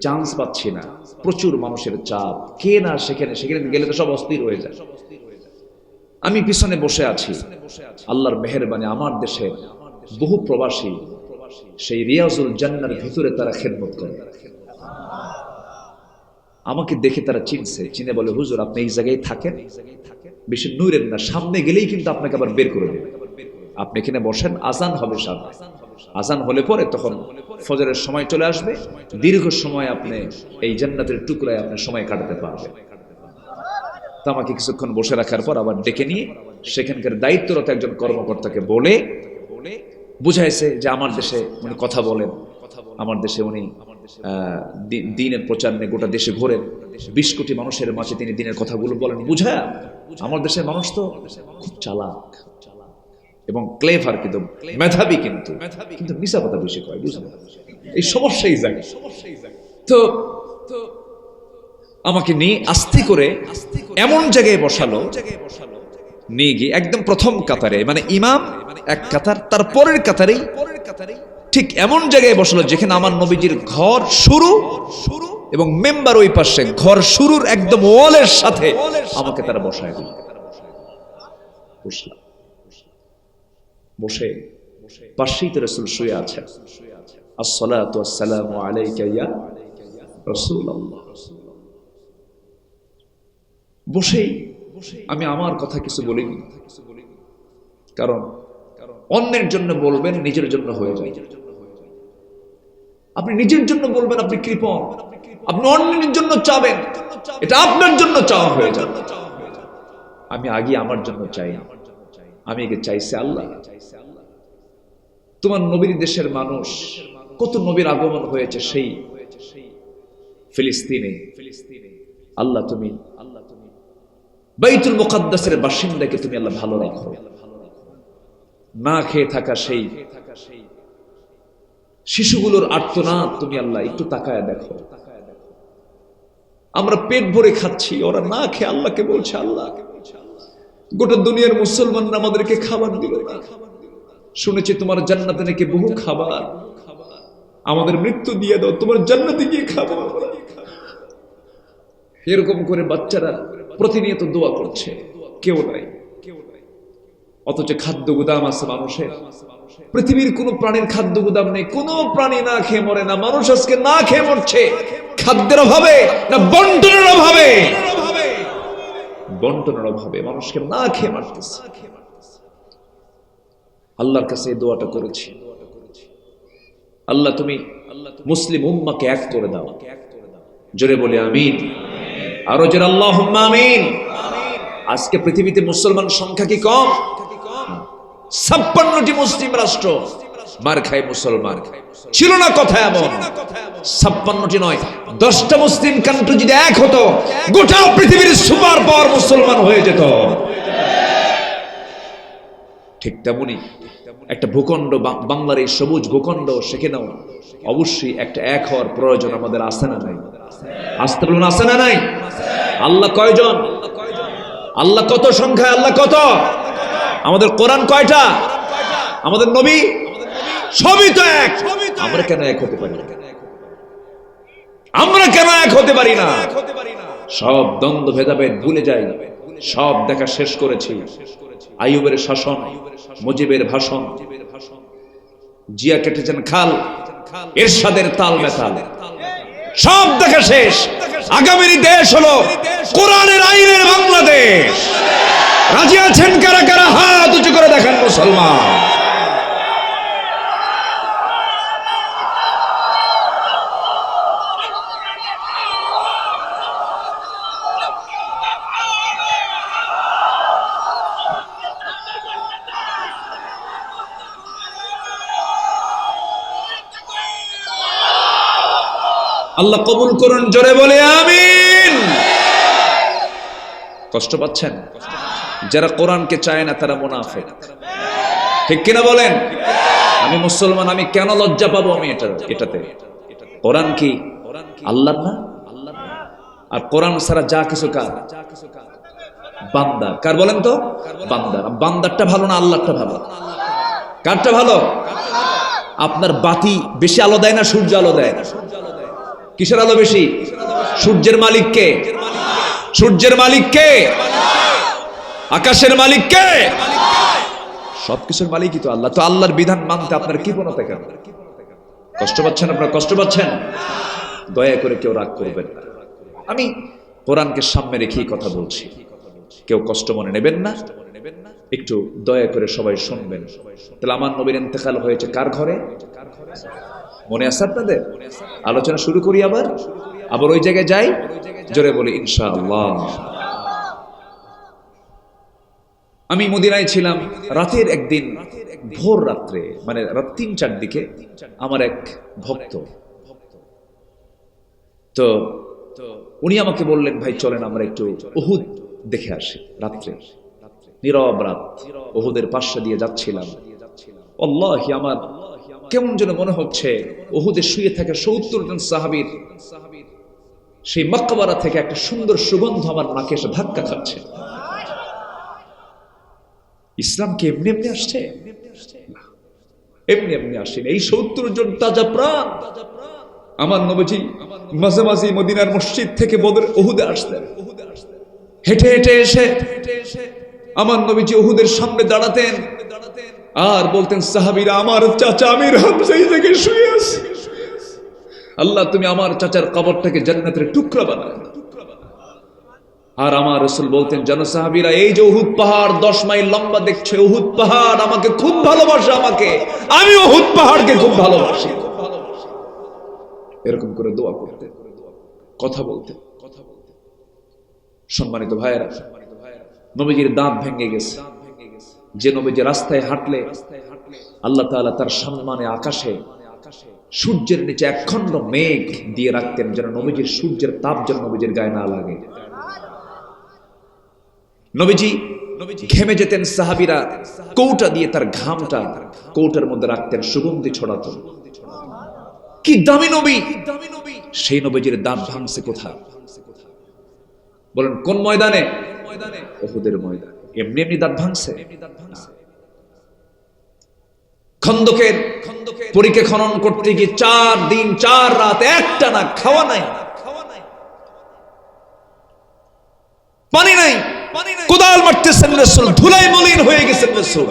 চান্স পাচ্ছি না, প্রচুর মানুষের চাপ, কে না সেখানে গেলে তো সব অস্থির হয়ে যায়। আমি পিছনে বসে আছি। আল্লাহর মেহেরবানি আমার দেশে বহু প্রবাসী সেই রিয়াজুল জান্নার ভিতরে তারা খেদমত করে। আমাকে দেখে তারা চিনে বলে, হুজুর আপনি এই জায়গায় থাকেন, বেশি নূরের না, সামনে গেলেই কিন্তু আপনাকে আবার বের করে দেবে, আপনি এখানে বসেন, আজান হবে সামনে, আজান হলে পরে তখন ফজরের সময় চলে আসবে, দীর্ঘ সময় আপনি এই জান্নাতের টুকরায় আপনি সময় কাটাতে পারবেন। তো আমাকে কিছুক্ষণ বসে রাখার পর আবার ডেকে নিয়ে সেখানকার দায়িত্বরত একজন কর্মকর্তাকে বলে বুঝাইছে যে আমার দেশে উনি কথা বলেন, আমার দেশে উনি দিনের প্রচার নিয়ে গোটা দেশে ঘোরেন, 20 কোটি মানুষের মাঝে তিনি দিনের কথাগুলো বলেন। বুঝা, আমার দেশের মানুষ তো খুব চালাক এবং ক্লেভার, কিন্তু মেধাবী, কিন্তু মিশা কথা বেশি কয়, বুঝলেন? এই সমস্যাই যায়। তো আমাকে নিয়ে আস্তে করে এমন জায়গায় বসালো, নিয়ে গিয়ে একদম প্রথম কাতারে, মানে ইমাম এক কাতার, তার পরের কাতারেই ঠিক এমন জায়গায় বসালো যেখানে আমার নবীজির ঘর শুরু এবং মেম্বার ওই পাশে, ঘর শুরুর একদম ওয়ালের সাথে আমাকে তারা বসায় দিল। বসে পাশেই তো রাসূল শুয়ে আছেন। আসসালাতু ওয়াসসালামু আলাইকা ইয়া রাসূলুল্লাহ। বসেই আমি আমার কথা কিছু বলিনি, কারণ অন্যের জন্য বলবেন, নিজের জন্য হয়ে যায়। আপনি নিজের জন্য বলবেন আপনি কৃপণ, আপনি অন্যের জন্য চাবেন, এটা আপনার জন্য চাওয়া হয়ে যাবে। আমি আগে আমার জন্য চাই, আমি একে চাইছি আল্লাহ। তোমার নবীর দেশের মানুষ, কত নবীর আগমন হয়েছে সেই ফিলিস্তিনে। আল্লাহ তুমি বাইতুল মুকাদ্দাসের বাসিন্দাকে তুমি আল্লাহ ভালো রাখো। না খেয়ে থাকা সেই শিশুগুলোর আর্তনাদ তুমি আল্লাহ একটু তাকায় দেখো। আমরা পেট ভরে খাচ্ছি, ওরা না খেয়ে আল্লাহকে বলছে আল্লাহ গোটা দুনিয়ার মুসলমানরা আমাদেরকে খাবার দিল না। শুনেছি তোমার জান্নাতে নাকি বহু খাবার, আমাদের মৃত্যু দিয়ে দাও, তোমার জান্নাতে গিয়ে খাবো। এরকম করে বাচ্চারা প্রতিনিয়ত দোয়া করছে, কেউ নাই। অথচ খাদ্য গুদাম আছে মানুষের। পৃথিবীর কোন প্রাণীর খাদ্য গুদাম নেই, কোন প্রাণী না খেয়ে মরে না। মানুষ আজকে না খেয়ে মরছে, খাদ্যের অভাবে না বন্টনের অভাবে। বন্টনের অভাবে মানুষকে না খেয়ে মারতেছে। আল্লাহর কাছে এই দোয়াটা করেছি, আল্লাহ তুমি মুসলিম উম্মাকে এক করে দাও। জোরে বলে আমিন, আরো জোরে আল্লাহুম্মা আমিন। আজকে পৃথিবীতে মুসলমান সংখ্যা কি কম? 56টি মুসলিম রাষ্ট্র, মার খায় মুসলমান। ছিল না কথা এমন, 56টি নয়, 10টা মুসলিম কান্ট্রি যদি এক হতো, গোটা পৃথিবীর সুপার পাওয়ার মুসলমান হয়ে যেত। ঠিক তেমনি একটা ভূখণ্ড, বাংলার এই সবুজ ভূখণ্ড, সেখানেও অবশ্যই একটা এক হওয়ার প্রয়োজন আমাদের আছে না নাই? আসতে বলুন, আছে না নাই? আল্লাহ কয়জন? আল্লাহ কত সংখ্যায়? আল্লাহ কত? আমাদের কোরআন কয়টা? আমাদের নবী সবই তো এক। আমরা কেন এক হতে পারি না? আমরা কেন এক হতে পারি না? সব দ্বন্দ্ব ভেদাভেদ ভুলে যাই, সব দেখা শেষ করেছি। আইয়ুবের শাসন, মুজিবের ভাষণ, জিয়া কেটেছেন খাল, এরশাদের তাল বেতাল, সব দেখা শেষ। আগামীর দেশ হলো কোরআনের আইনের বাংলাদেশ। রাজি আছেন কারা কারা? হাত উঁচু করে দেখেন মুসলমান। আল্লাহ কবুল করুন, জোরে বলে আমিন। কষ্ট পাচ্ছেন? যারা কোরআনকে চায় না তারা মুনাফিক, ঠিক কিনা বলেন? আমি মুসলমান, আমি কেন লজ্জা পাবো? আমি এটাতে কোরআন কি আল্লাহর না? আর কোরআন ছাড়া যা কিছু কার? বান্দা। কার বলেন তো? বান্দার। বান্দারটা ভালো না আল্লাহরটা ভালো? কারটা ভালো? আপনার বাতি বেশি আলো দেয় না সূর্য আলো দেয়? কিসের আলো বেশি? সূর্যের মালিক কে? সূর্যের মালিক কে? আকাশের মালিক কে? সবকিছুর মালিকই তো আল্লাহ। তো আল্লাহর বিধান মানতে আপনার কি প্রণতা কেন? কষ্ট পাচ্ছেন আপনারা? কষ্ট পাচ্ছেন? দয়া করে কেউ রাগ করবেন না, আমি কোরআনকে সামনে রেখেই কথা বলছি। কেউ কষ্ট মনে নেবেন না, একটু দয়া করে সবাই শুনবেন। তাহলে আমার নবীর ইন্তেকাল হয়েছে কার ঘরে? মনে আছে আপনাদের? আলোচনা শুরু করি আবার ওই জায়গায় যাই, জোরে বলি ইনশাআল্লাহ। আমি মদিনায় ছিলাম। রাতের একদিন ভোর রাত্রে, মানে রাত ৩-৪ দিকে আমার এক ভক্ত, তো উনি আমাকে বললেন, ভাই চলেন আমরা একটু উহুদ দেখে আসি। রাত্রে নীরব রাত, উহুদের পাশে দিয়ে যাচ্ছিলাম। আল্লাহি আমার কেমন যেন মনে হচ্ছে উহুদে শুয়ে থাকা ৭০ জন সাহাবীর সেই মাকবারা থেকে একটা সুন্দর সুগন্ধ আমার নাকে এসে ধাক্কা খাচ্ছে। ইসলাম কি এমনি এমনি আসছে? এমনি এমনি আসেনি। এই ৭০ জন তাজা প্রাণ আমার নবীজি মাঝে মাঝে মদিনার মসজিদ থেকে বদর উহুদে আসতেন। হেঁটে হেঁটে এসে আমার নবীজি উহুদের সামনে দাঁড়াতেন আর বলতেন, সাহাবীরা আমার চাচা আমির হামজা এই জায়গায় শুয়ে আছে, আল্লাহ তুমি আমার চাচার কবরটাকে জান্নাতের টুকরা বানাও। আর আমার রাসূল বলতেন, জানো সাহাবীরা, এই যে উহুদ পাহাড় 10 মাইল লম্বা দেখছো, উহুদ পাহাড় আমাকে খুব ভালোবাসে, আমি উহুদ পাহাড়কে খুব ভালোবাসি। এরকম করে দোয়া করতে, কথা বলতে। সম্মানিত ভাইয়েরা, নবীজির দাঁত ভেঙে গেছে। যে নবীজি রাস্তায় হাঁটলে আল্লাহ তাআলা তার সম্মানে আকাশে সূর্যের নিচে একখণ্ড মেঘ দিয়ে রাখতেন, যেন নবীজির সূর্যের তাপ যেন নবীজির গায়ে না লাগে। নবীজি ঘেমে যেতেন, সাহাবীরা কৌটা দিয়ে তার ঘামটা কৌটার মধ্যে রাখতেন, সুগন্ধি ছড়াতো। কি দামি নবী! সেই নবীজির দাঁত ভাঙছে কোথায় বলেন? কোন ময়দানে? উহুদের ময়দানে। এমনি এমনি দাঁত ভাঙছে? খন্দকের পরীক্ষা খনন করতে গিয়ে 4 দিন 4 রাত একটানা খাওয়া নাই, পানি নাই, কোদাল মারতেছেন রাসূল, ধুলাই মলিন হয়ে গেছেন রাসূল।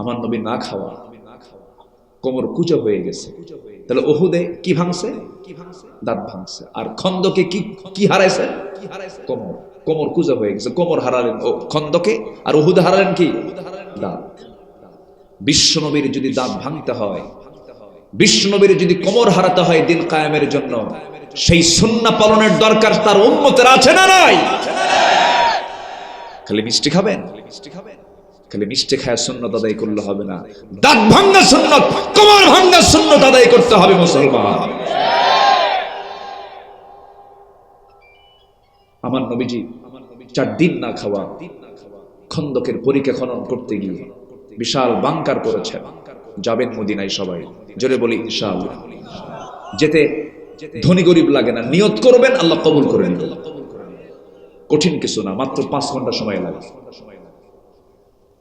আমার নবী না খাওয়া, কোমর কুঁচো হয়ে গেছে। তাহলে উহুদে কি ভাঙছে? দাঁত ভাঙছে। আর খন্দকে কি হারাইছে? কোমর, কোমর কুঁচো হয়ে গেছে। কোমর হারালেন খন্দকে, আর উহুদে হারালেন কি? দাঁত। বিশ্বনবীর যদি দাঁত ভাঙতে হয়, বিশ্বনবীর যদি কোমর হারাতে হয় দিন কায়েমের জন্য, সেই সুন্নাহ পালনের দরকার তার উম্মতের আছে না নাই? খালি মিষ্টি খাবেন? খালি মিষ্টি খায় সুন্নাত আদায় করলে হবে না। দাঁত ভাঙা সুন্নাত, কোমর ভাঙা সুন্নাত আদায় করতে হবে মুসলমান। আমার নবীজি 4 দিন না খাওয়া খন্দকের পরীক্ষা খনন করতে গিয়ে বিশাল বাংকার করেছেন। যাবেন মদিনায় সবাই, জোরে বলি ইনশাআল্লাহ। যেতে ধনী গরিব লাগে না, নিয়ত করবেন, আল্লাহ কবুল করে নেবেন। কঠিন কিছু না, মাত্র 5 ঘন্টা সময় লাগে।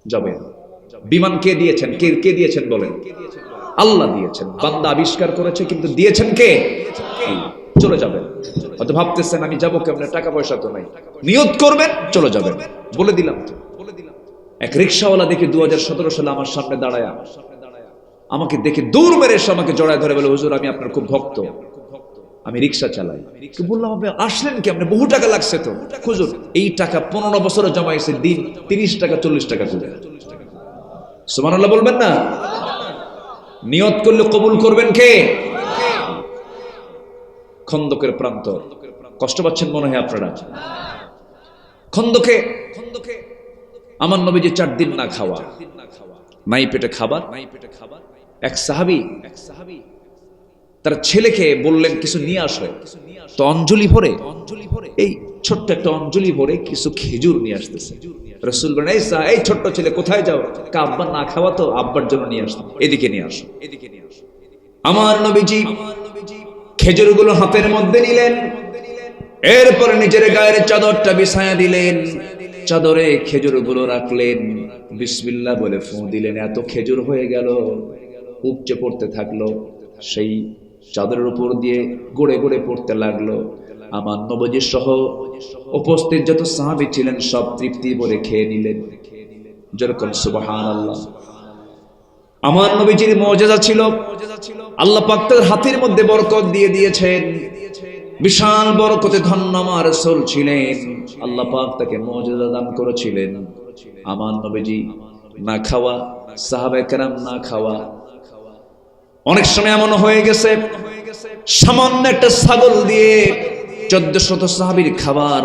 যাবেন। বিমান কে দিয়েছেন? কে দিয়েছেন বলেন? আল্লাহ দিয়েছেন। বান্দা আবিষ্কার করেছে, কিন্তু দিয়েছেন কে? চলে যাবেন। হয়তো ভাবতেছেন আমি যাবো কেমনে, টাকা পয়সা তো নাই। নিয়ত করবেন, চলে যাবেন। বলে দিলাম তো। এক রিকশাওয়ালা দেখে 2017 সালে আমার সামনে দাঁড়ায়, আমাকে দেখে দৌড় মেরে এসে আমাকে জড়ায় ধরে বলে, হুজুর আমি আপনার খুব ভক্ত, আমি রিকশা চালাই। বললাম আপনি আসলেন কি? আপনি বহু টাকা লাগছে তো। হুজুর এই টাকা 15 বছরে জমাইছে, দিন 30 টাকা 40 টাকা করে। সুবহানাল্লাহ বলবেন না? নিয়ত করলে কবুল করবেন কে? খন্দকের প্রান্ত। কষ্ট পাচ্ছেন মনে হয় আপনারা। খন্দকে আমার নবীজি 4 দিন না খাওয়া, নাই পেটে খাবার। এক সাহাবী তার ছেলেকে বললেন কিছু নিয়ে আসো। তো অঞ্জলি ভরে, এই ছোট্ট একটা অঞ্জলি ভরে কিছু খেজুর নিয়ে আসতেছে। রাসূল বলেন, এই ছোট্ট ছেলে কোথায় যাও? আব্বা না খাওয়া তো, আব্বার জন্য নিয়ে আসো, এদিকে নিয়ে আসো। আমার নবীজি খেজুরগুলো হাতের মধ্যে নিলেন, এরপরে নিজের গায়ের চাদরটা বিছায়া দিলেন, চাদরে খেজুরগুলো রাখলেন, বিসমিল্লাহ বলে ফু দিলেন। এত খেজুর হয়ে গেল, উপচে পড়তে থাকলো। সেই চাদরের উপর দিয়ে গড়ে গড়ে পড়তে লাগলো। আমার নবীজি সহ উপস্থিত যত সাহাবী ছিলেন সব তৃপ্তি ভরে খেয়ে নিলেন। যেরকম সুবহানাল্লাহ। আমার নবীজির মুজিজা ছিল, আল্লাহ পাক তার হাতের মধ্যে বরকত দিয়ে দিয়েছেন। বিশাল বরকতে ধন্য আমার রাসূল ছিলেন। আল্লাহ পাক তাকে মুজিজা দান করেছিলেন। আমার নবীজি না খাওয়া, সাহাবায়ে কেরাম না খাওয়া। অনেক সময় এমন হয়ে গেছে সামান্য একটা ছাগল দিয়ে 1400 সাহাবীর খাবার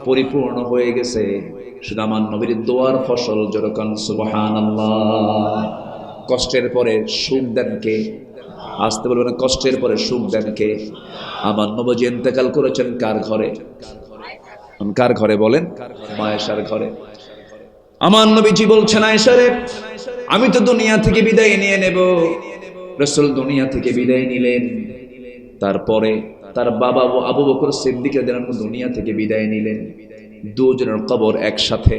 পরিপূর্ণ হয়ে গেছে। শুধু আমার নবীর দোয়ার ফসল। যেরকম সুবহানাল্লাহ। কষ্টের পরে সুখ দেন কে? আসতে বলবেন, কষ্টের পরে সুখ দেন কে? আমার নবীজি ইন্তেকাল করেছেন কার ঘরে? কার ঘরে বলেন? আয়েশার ঘরে। আমার নবীজি বলছেন, আয়েশা রে, আমি তো দুনিয়া থেকে বিদায় নিয়ে নেব। রাসূল দুনিয়া থেকে বিদায় নিলেন। তারপরে তার বাবা আবু বকর সিদ্দিক রাদিয়াল্লাহু আনহু দুনিয়া থেকে বিদায় নিলেন। দুজনের কবর একসাথে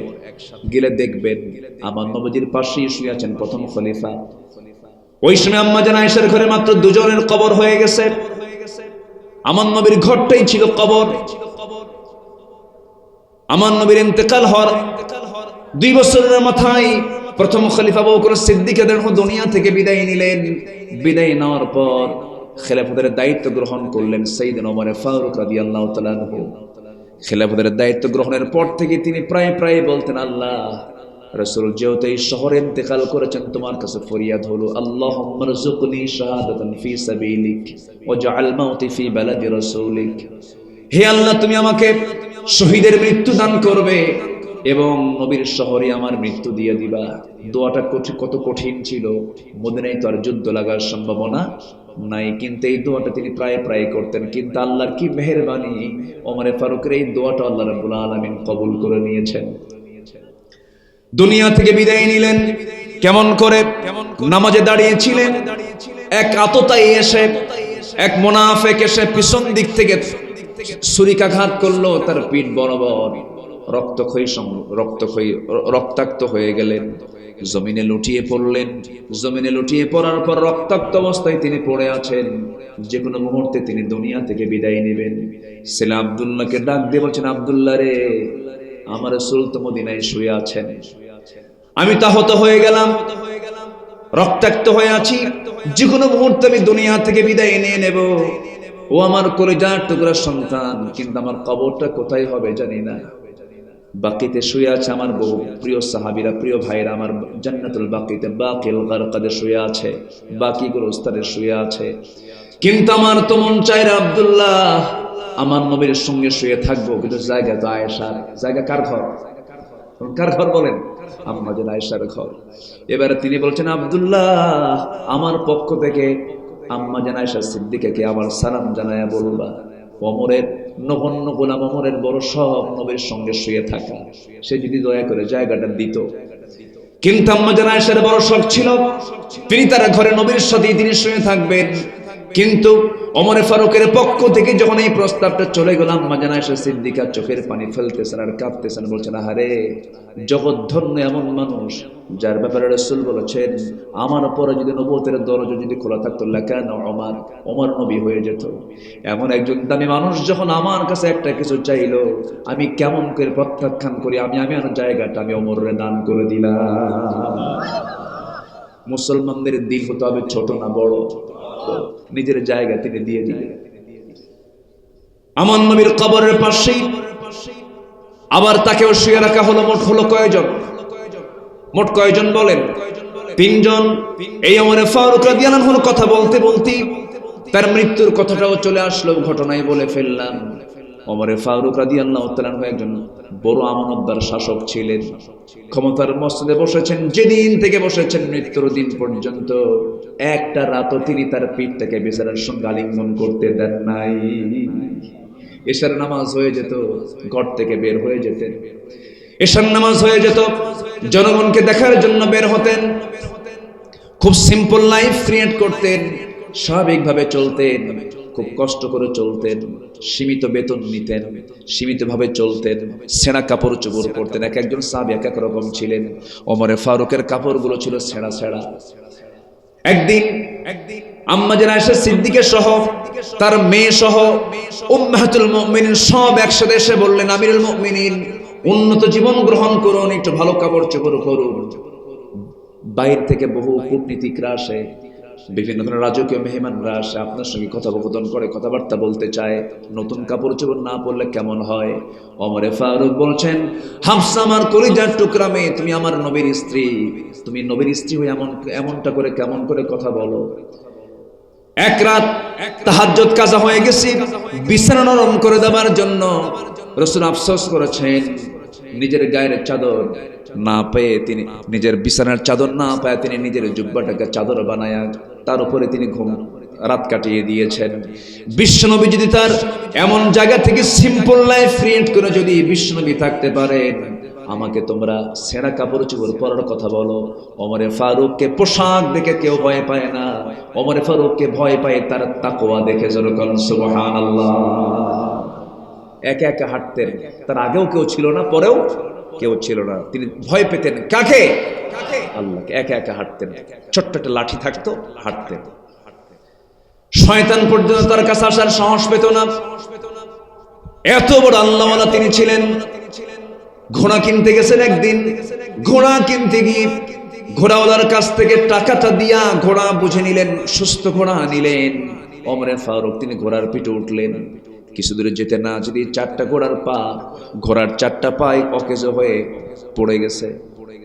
গেলে দেখবেন আমার নবীজির পাশেই শুয়ে আছেন প্রথম খলিফা। ওই সময় আম্মা জান আয়েশার ঘরে মাত্র 2 জনের কবর হয়ে গেছে। আমার নবীর ঘরটাই ছিল কবর। আমার নবীর ইন্তেকাল হওয়ার 2 বছরের মাথায় প্রথম খলিফা আবু বকর সিদ্দিক রাদিয়াল্লাহু আনহু দুনিয়া থেকে বিদায় নিলেন। বিদায় নেওয়ার পর খেলাফতের দায়িত্ব গ্রহণ করলেন সাইয়েদনা ওমর ফারুক রাদিয়াল্লাহু তাআলা আনহু। খেলাফতের দায়িত্ব গ্রহণের পর থেকে তিনি প্রায় বলতেন, আল্লাহ রাসূল যেহেতু এই শহরে ইন্তেকাল করেছেন, তোমার কাছে ফরিয়াদ হলো, আল্লাহুম্মা রযুকনি শাহাদাতান ফি সাবিলিক ওয়াজআল মাউতি ফি বালাদি রাসূলিক। হে আল্লাহ, তুমি আমাকে শহীদের মৃত্যু দান করবে এবং নবীর শহরে আমার মৃত্যু দিয়ে দিবা। দোয়াটা কত কঠিন ছিল। মদিনায় তো আর যুদ্ধ লাগার সম্ভাবনা নাই, কিন্তু এই দোয়াটা তিনি প্রায় প্রায় করতেন। কিন্তু আল্লাহর কি মেহেরবানি, ওমর ফারুকের এই দোয়াটা আল্লাহ রাব্বুল আলামিন কবুল করে নিয়েছেন। দুনিয়া থেকে বিদায় নিলেন। কেমন করে? নামাজে দাঁড়িয়েছিলেন, এক আততায়ী এসে, এক মুনাফিক এসে পিছন দিক থেকে ছুরিকাঘাত করলো তার পিঠ বরাবর। রক্তাক্ত হয়ে গেলেন, জমিনে লুটিয়ে পড়লেন। জমিনে লুটিয়ে পড়ার পর রক্তাক্ত অবস্থায় তিনি পড়ে আছেন, যে কোনো মুহূর্তে তিনি দুনিয়া থেকে বিদায় নেবেন। ছেলে আব্দুল্লাহকে ডাক দিয়ে বলছেন, আব্দুল্লাহ রে, আমার রাসূল তো মদিনায় শুয়ে আছেন, আমি তাহত হয়ে গেলাম, রক্তাক্ত হয়ে আছি, যে কোনো মুহূর্তে আমি দুনিয়া থেকে বিদায় নিয়ে নেব। ও আমার কলিজার টুকরা সন্তান, কিন্তু আমার কবরটা কোথায় হবে জানি না। বাকিতে শুয়ে আছে আমার বহু প্রিয় সাহাবীরা, প্রিয় ভাইরা আমার জান্নাতুল বাকিতে, বাকিল গারকাদে শুয়ে আছে, বাকি গোরস্তানে শুয়ে আছে। কিন্তু আমার তো মন চায় রে আব্দুল্লাহ, আমার নবীর সঙ্গে শুয়ে থাকবো, কিন্তু জায়গা তো আয়েশার। জায়গা কার ঘর? কার ঘর বলেন? আম্মা জান আয়েশার ঘর। এবারে তিনি বলছেন, আব্দুল্লাহ, আমার পক্ষ থেকে আম্মা জান আয়েশা সিদ্দিকাকে আমার সালাম জানায়া বলবা, ওমরের নগণ্য গোলাম ওমরের বড় শখ নবীর সঙ্গে শুয়ে থাকা, সে যদি দয়া করে জায়গাটা দিত। কিন্তু আম্মা জান আয়েশার বড় শখ ছিল তিনি তার ঘরে নবীর সাথে তিনি শুয়ে থাকবেন। কিন্তু ওমর ফারুকের পক্ষ থেকে যখন এই প্রস্তাবটা চলে গেল, আম্মা জান আয়েশা সিদ্দিকা চোখের পানি ফেলতেছেন আর কাঁদতেছেন, বলছেন, আহারে, জগৎধন্য এমন মানুষ যার ব্যাপারে রাসূল বলেছেন, আমার পরে যদি নবুয়তের দরজা যদি খোলা থাকতো লাকানা ওমর নবী হয়ে যেত। এমন একজন দামি মানুষ যখন আমার কাছে একটা কিছু চাইলো, আমি কেমন করে প্রত্যাখ্যান করি? আমি আমার জায়গাটা আমি ওমরের দান করে দিলাম। মুসলমানদের দিল হতে হবে ছোট না বড়, নিজের জায়গা তিনি দিয়ে দিলেন। আমার নবীর কবরের পাশেই আবার তাকেও শুয়ে রাখা হলো। মোট হলো কয়জন? মোট কয়জন বলেন? 3 জন। এই ওমর ফারুক রাদিয়াল্লাহু আনহুর কথা বলতে বলতে তার মৃত্যুর কথাটাও চলে আসলো, ঘটনায় বলে ফেললাম। ওমর ফারুক রাদিয়াল্লাহু তাআলা একজন বড় আমানতদার শাসক ছিলেন, ক্ষমতার মসনদে বসেছেন। যেদিন থেকে বসেছেন মৃত্যুর দিন পর্যন্ত একটা রাতও তিনি তার পিঠটাকে বিছানার সঙ্গে আলিঙ্গন করতে দেন নাই। এশার নামাজ হয়ে যেত, ঘর থেকে বের হয়ে যেতেন। এশার নামাজ হয়ে যেত, জনগণকে দেখার জন্য বের হতেন। খুব সিম্পল লাইফ ক্রিয়েট করতেন, স্বাভাবিকভাবে চলতেন, খুব কষ্ট করে চলতেন, সীমিত বেতন নিতেন, সীমিতভাবে চলতেন, ছেঁড়া কাপড় চোপড় পরতেন। এক একজন সাহাবী এক এক রকম ছিলেন। ওমর ফারুকের কাপড়গুলো ছিল ছেঁড়া ছেঁড়া। একদিন আম্মা জান আয়েশা সিদ্দিকা সহ তার মেয়ে সহ উম্মাহাতুল মুমিনিন সব একসাথে এসে বললেন, আমিরুল মুমিনিন, উন্নত জীবন গ্রহণ করুন, একটু ভালো কাপড় চোপড় করুন। বাইরে থেকে বহু কূটনীতিকরা আসে, বিভিন্ন ধরনের রাজকীয় মেহমানরা আসে, আপনার সঙ্গে কথোপকথন করে, কথাবার্তা বলতে চায়। নতুন কাপড় চোপড় না পরলে কেমন হয়? ওমর ফারুক বলছেন, হাফসা আমার কলিজার টুকরা মেয়ে, তুমি আমার নবীর স্ত্রী, তুমি নবীর স্ত্রী হয়ে এমনটা করে কেমন করে কথা বলো? এক রাত তাহাজ্জুদ কাজা হয়ে গেছে, বিছানা নরম করে দেওয়ার জন্য রাসূল আফসোস করেছেন। নিজের গায়ের চাদর না পেয়ে তিনি, নিজের বিছানার চাদর না পায় তিনি নিজের জুব্বাটাকে চাদর বানায়া তার উপরে তিনি রাত কাটিয়ে দিয়েছেন। বিশ্বনবী যদি তার এমন জায়গা থেকে সিম্পল লাইফ ক্রিয়েট করে যদি বিশ্বনবী থাকতে পারেন, আমাকে তোমরা ছেঁড়া কাপড় চোপড় পরার কথা বলো? ওমর ফারুককে পোশাক দেখে কেউ ভয় পায় না, ওমর ফারুককে ভয় পায় তার তাকওয়া দেখে। যেরকম সুবহানাল্লাহ। একা একা হাঁটতেন, তার আগেও কেউ ছিল না, পরেও কেউ ছিল না। তিনি ভয় পেতেন কাকে? আল্লাহকে। একা একা হাঁটতেন, ছোট্ট একটা লাঠি থাকতো, হাঁটতেন। শয়তান পর্যন্ত তার কাছে আসার সাহস পেত না, এত বড় আল্লাহওয়ালা তিনি ছিলেন। ঘোড়া কিনতে গেছেন একদিন, ঘোড়া কিনতে গিয়ে ঘোড়াওয়ালার কাছ থেকে টাকাটা দিয়া ঘোড়া বুঝে নিলেন, সুস্থ ঘোড়া নিলেন। ওমর ফারুক তিনি ঘোড়ার পিঠে উঠলেন। কিছু দূরে যেতে না যদি 4টা ঘোড়ার পা, ঘোড়ার 4টা পায়ে অকেজো হয়ে পড়ে গেছে।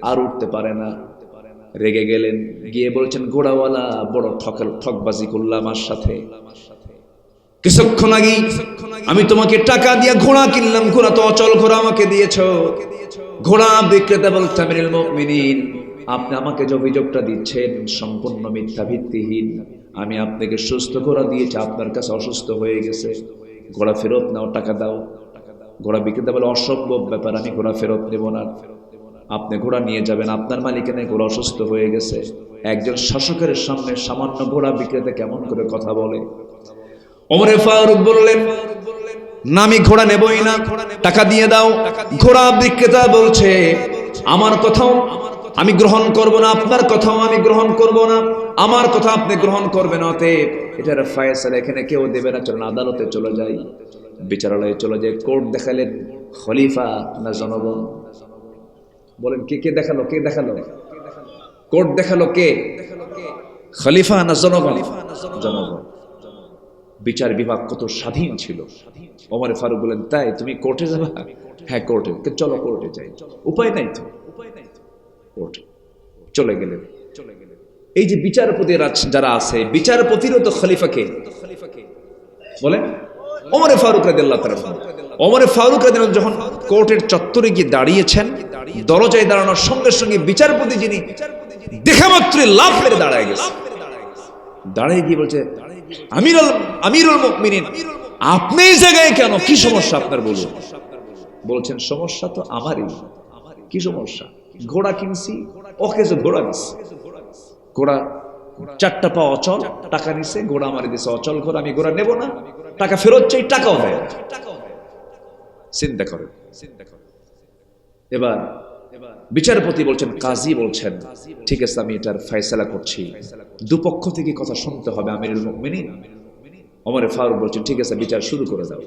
আর উঠতে পারে না। রেগে গেলেন, গিয়ে বলছেন ঘোড়াওয়ালা বড় ঠকবাজি করলাম আমার সাথে। কিছুক্ষণ আগেই আমি তোমাকে টাকা দিয়ে ঘোড়া কিনলাম, ঘোড়া তো অচল ঘোড়া আমাকে দিয়েছো। ঘোড়া বিক্রেতা বলছে আমিরুল মুমিনিন, আপনি আমাকে যে অভিযোগটা দিচ্ছেন সম্পূর্ণ মিথ্যা, ভিত্তিহীন। আমি আপনাকে সুস্থ ঘোড়া দিয়েছি, আপনার কাছে অসুস্থ হয়ে গেছে, ঘোড়া ফেরত নাও, টাকা দাও। ঘোড়া বিক্রেতা বলে অসম্ভব ব্যাপার, আমি ঘোড়া ফেরত নেব না। আপনি ঘোড়া নিয়ে যাবেন, আপনার মালিকানায় ঘোড়া অসুস্থ হয়ে গেছে। একজন শাসকের সামনে সামান্য ঘোড়া বিক্রেতা কেমন করে কথা বলে? ওমরে ফারুক বললেন, না আমি ঘোড়া নেবই না, টাকা দিয়ে দাও। ঘোড়া বিক্রেতা বলছে আমার কথাও আমি গ্রহণ করব না, আপনার কথাও আমি গ্রহণ করব না, আমার কথা আপনি গ্রহণ করবেন, অতএব এটার ফায়সালা এখানে কেউ দেবে না, চলুন আদালতে চলে যাই। বিচারালয়ে চলে যায়। কোর্ট দেখালেন খলিফা না জনগণ? বলেন কে কে দেখালো? কে দেখালো? কোর্ট দেখালো কে? খলিফা না জনগণ? জনগণ। বিচার বিভাগ কত স্বাধীন ছিল। ওমর ফারুক বলেন, তাই তুমি কোর্টে যাবে? হ্যাঁ কোর্টে। চলো কোর্টে যাই। উপায় নাই তো, কোর্টে চলে গেলেন। এই যে বিচারপতি যারা আছে, বিচারপতিরও তো খলিফাকে বলেন ওমর ফারুক রাদিয়াল্লাহু তাআলা। ওমর ফারুক রাদিয়াল্লাহু যখন কোর্টের চত্বরে গিয়ে দাঁড়িয়েছেন, দরজায় দাঁড়ানোর সঙ্গে সঙ্গে বিচারপতি যিনি দেখা মাত্রই লাফ মেরে দাঁড়ায় গেছে। দাঁড়িয়ে গিয়ে বলছে, আমিরুল মুমিনিন, আপনি এই জায়গায় কেন? কি সমস্যা আপনার বলুন। বলছেন সমস্যা তো আমারই। কি সমস্যা? ঘোড়া কিনছি, ওকে যে ঘোড়া দিচ্ছে, ঘোড়া চারটা পা অচল, টাকা নিছে, ঘোড়া আমারে দিছে অচল ঘোড়া, আমি ঘোড়া নেব না, টাকা ফেরত চাই, টাকাও দেয়। চিন্তা করেন। এবার বিচারপতি বলছেন, কাজী বলছেন ঠিক আছে আমি এটার ফয়সালা করছি, দুপক্ষ থেকে কথা শুনতে হবে আমিরুল মুমিনিন। ওমর ফারুক বলছেন ঠিক আছে বিচার শুরু করে দাও।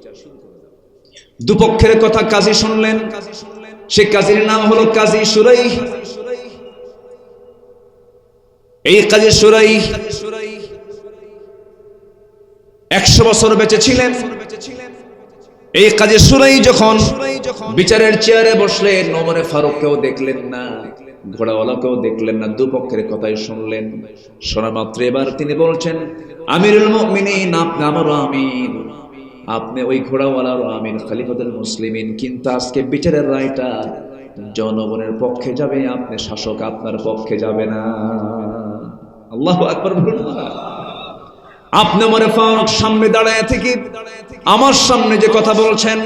দুপক্ষের কথা কাজী শুনলেন। সে কাজীর নাম হলো কাজী সুরাইহ। এই কাজী সুরাইহ 100 বছর বেঁচে ছিলেন। এই কাজী সুরাইহ যখন বিচারের চেয়ারে বসলেন, ওমর ফারুককেও দেখলেন না, ঘোড়াওয়ালাকেও দেখলেন না, দুপক্ষের কথাই শুনলেন। শোনা মাত্র এবার তিনি বলছেন, আমিরুল মুমিনিন, আপনি আমারও আমির, আপনি ওই ঘোড়াওয়ালারও আমির, খলিফাতুল মুসলিমিন, কিন্তু আজকে বিচারের রায়টা জনগণের পক্ষে যাবে, আপনি শাসক, আপনার পক্ষে যাবে না। আল্লাহু আকবার বলুন না। আপনি ওমর ফারুক সামনে দাঁড়ায় থেকে আমার সামনে যে কথা বলছেন,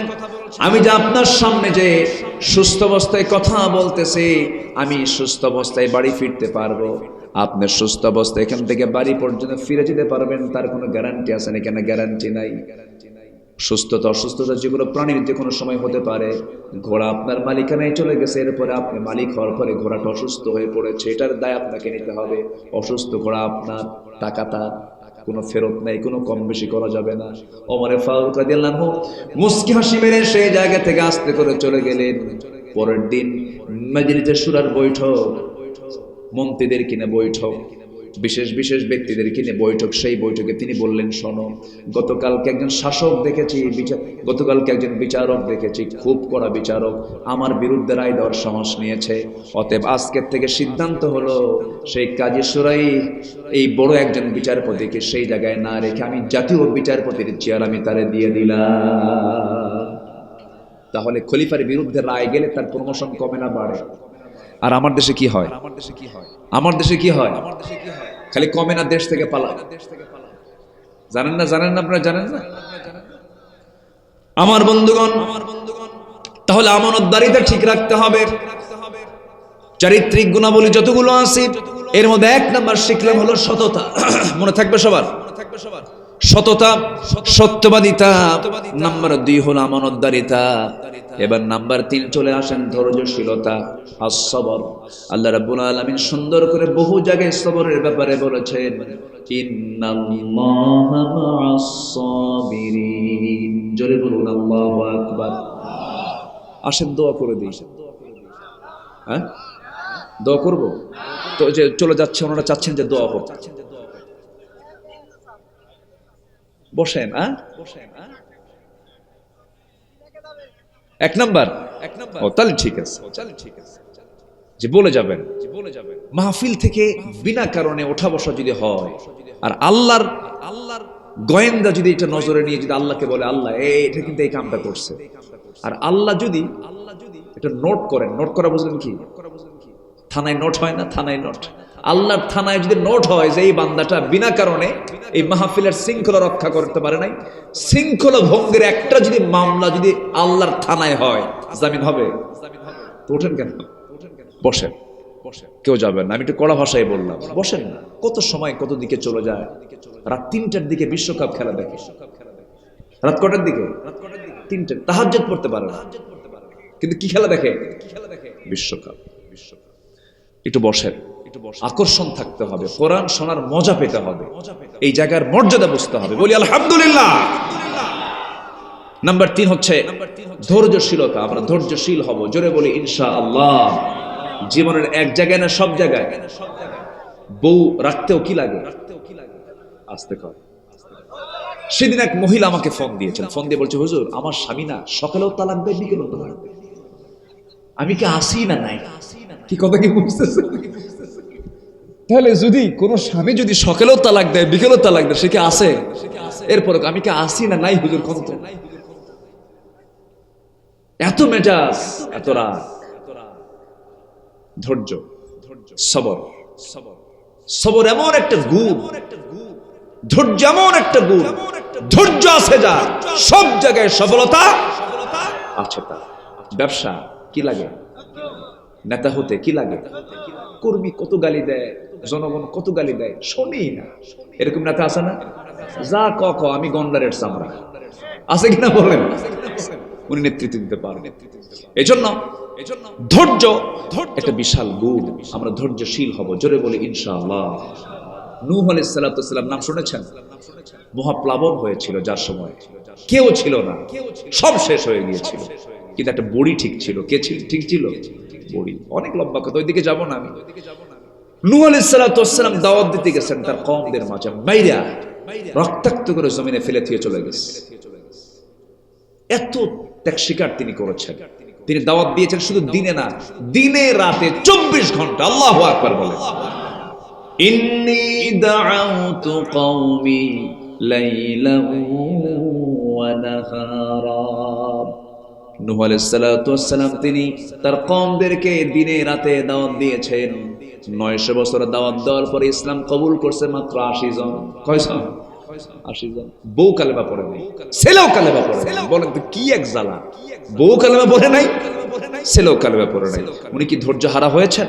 আমি যে আপনার সামনে যে সুস্থ অবস্থায় কথা বলতেছি, আমি সুস্থ অবস্থায় বাড়ি ফিরতে পারবো, আপনি সুস্থ অবস্থায় এখান থেকে বাড়ি পর্যন্ত ফিরে যেতে পারবেন, তার কোনো গ্যারান্টি আছে না? কেন গ্যারান্টি নাই। সুস্থতা অসুস্থতা যেগুলো প্রাণীর যে কোনো সময় হতে পারে। ঘোড়া আপনার মালিকানায় চলে গেছে, এরপরে আপনি মালিক হওয়ার পরে ঘোড়াটা অসুস্থ হয়ে পড়েছে, এটার দায় আপনাকে নিতে হবে। অসুস্থ ঘোড়া আপনার, টাকা তার, কোনো ফেরত নাই, কোনো কম বেশি করা যাবে না। ওমর ফারুক রাদিয়াল্লাহু আনহু মুস্কি হাসি মেরে সেই জায়গা থেকে আস্তে করে চলে গেলেন। পরের দিন মাজলিসে শুরার বৈঠক, মন্ত্রীদের কিনে বৈঠক, বিশেষ বিশেষ ব্যক্তিদের কিনে বৈঠক। সেই বৈঠকে তিনি বললেন, শোনো, গতকালকে একজন শাসক দেখেছি, গতকালকে একজন বিচারক দেখেছি, খুব কড়া বিচারক, আমার বিরুদ্ধে রায় দেওয়ার সাহস নিয়েছে। অতএব আজকের থেকে সিদ্ধান্ত হলো সেই কাজী সুরাইহ এই বড় একজন বিচারপতিকে সেই জায়গায় না রেখে আমি জাতীয় বিচারপতির চেয়ার আমি তারে দিয়ে দিলাম। তাহলে খলিফার বিরুদ্ধে রায় গেলে তার প্রমোশন কমে না বাড়ে? আর আমার দেশে কি হয়? আমার দেশে কি হয়? খালি কমে না, দেশ থেকে পালায়। জানেন না? জানেন না? আপনারা জানেন না? আমার বন্ধুগণ, তাহলে আমানতদারিতা ঠিক রাখতে হবে। চারিত্রিক গুণাবলী যতগুলো আছে এর মধ্যে 1 নাম্বার শিখলাম হলো সততা। মনে থাকবে সবার? সততা, সত্যবাদিতা। নাম্বার 2 হলো আমানতদারিতা। এবার নাম্বার 3 চলে আসেন ধৈর্যশীলতা, as-sabr। আল্লাহ রাব্বুল আলামিন সুন্দর করে বহু জায়গায় সবরের ব্যাপারে বলেছেন, ইন্নাল্লাহা মা'আস-সাবিরিন। জোরে বলুন আল্লাহু আকবার। আসেন দোয়া করে দিই। হ্যাঁ, দোয়া করব তো? যে চলে যাচ্ছে, ওনারা চাচ্ছেন যে দোয়া হোক। বসেন। 1 নাম্বার। ও তাহলে ঠিক আছে। যে বলে যাবেন মাহফিল থেকে বিনা কারণে ওঠা বসা যদি হয়, আর আল্লাহর গোয়েন্দা যদি এটা নজরে নিয়ে যদি আল্লাহকে বলে, আল্লাহ এটা কিন্তু এই কামটা করছে, আর আল্লাহ যদি এটা নোট করেন, নোট করা বুঝলেন কি? থানায় নোট হয় না, থানায় নোট, আল্লাহর থানায় যদি নোট হয় যে এই বান্দাটা বিনা কারণে এই মাহফিলের শৃঙ্খলা রক্ষা করতে পারে নাই, শৃঙ্খলা ভঙ্গের একটা যদি মামলা যদি আল্লাহর থানায় হয়, জামিন হবে? তো ওঠেন কেন? বসেন, কেউ যাবেন না। আমি একটু কড়া ভাষায় বললাম, বসেন না। কত সময় কত দিকে চলে যায়। রাত 3টার দিকে বিশ্বকাপ খেলা দেখে, রাত কটার দিকে? 3টে। তাহাজ্জুদ পড়তে পারে না, কিন্তু কি খেলা দেখে? বিশ্বকাপ। একটু বসেন, আকর্ষণ থাকতে হবে, কোরআন শোনার মজা পেতে হবে, এই জায়গার মর্যাদা বুঝতে হবে। বলি আলহামদুলিল্লাহ। নাম্বার 3 হচ্ছে ধৈর্যশীলতা। আমরা ধৈর্যশীল হব, জোরে বলি ইনশাআল্লাহ। জীবনের এক জায়গায় না সব জায়গায় বউ রাখতেও কি লাগে? আস্তে কর। সেদিন এক মহিলা আমাকে ফোন দিয়েছেন, ফোন দিয়ে বলছে, হুজুর আমার স্বামী না সকালেও তালাক দেয়, বিকেলেও তালাক দেয়, আমি কি আসি না নাই? কি কথা কি বুঝতেছে? তাহলে যদি কোন স্বামী যদি সকালেও তালাক দেয় বিকেলেও তালাক দেয়, সে কি আসে? এরপর আমি কি আসি না নাই হুজুর? কত এত মেজাজ, এত রাগ। ধৈর্য, সবর। সবর এমন একটা গুণ, ধৈর্য এমন একটা গুণ, ধৈর্য আছে যার সব জায়গায় সফলতা আছে তার। ব্যবসা কি লাগে? নেতা হতে কি লাগে? কর্মী কত গালি দেয়, জনগণ কত গালি দেয়, শুনি না। এরকম নেতা আছে না? যা ক আমি গন্ডারের চামড়া, আছে কিনা বলেন? উনি নেতৃত্ব দিতে পারেন। এজন্য ধৈর্য একটা বিশাল গুণ। আমরা ধৈর্যশীল হব, জোরে বলি ইনশাআল্লাহ। নূহ আলাইহিস সালাতু ওয়াস সালাম নাম শুনেছেন? মহাপ্লাবন হয়েছিল, যার সময় কেউ ছিল না, সব শেষ হয়ে গিয়েছিল, কিন্তু একটা বড়ি ঠিক ছিল। কে ঠিক ছিল? বড়ি। অনেক লম্বা কথা, ওইদিকে যাব না আমি। নূহ আলাইহিস সালাতু ওয়াস সালাম দাওয়াত দিতে গেছেন তার কওমদের মাঝে, মাইরা রক্তাক্ত করে জমিনে ফেলে দিয়ে চলে গেছে। এত ত্যাগ স্বীকার তিনি করেছেন। তিনি দাওয়াত দিয়েছেন শুধু দিনে না, দিনে রাতে 24 ঘন্টা। আল্লাহু আকবার বলেন। ইন্নী দাআউতু কওমি লাইলান ওয়া নাহারা। নূহ আলাইহিস সালাতু ওয়াস সালাম তিনি তার কওমদেরকে দিনে রাতে দাওয়াত দিয়েছেন। 900 বছর দাওয়াত দেওয়ার পরে ইসলাম কবুল করছে মাত্র 80 জন। কয়জন? 80 জন। বউ কালেমা পড়ে নাই, ছেলেও কালেমা পড়ে নাই। বলেন তো কি এক জ্বালা! বউ কালেমা পড়ে নাই, ছেলেও কালেমা পড়ে নাই। উনি কি ধৈর্য হারা হয়েছেন?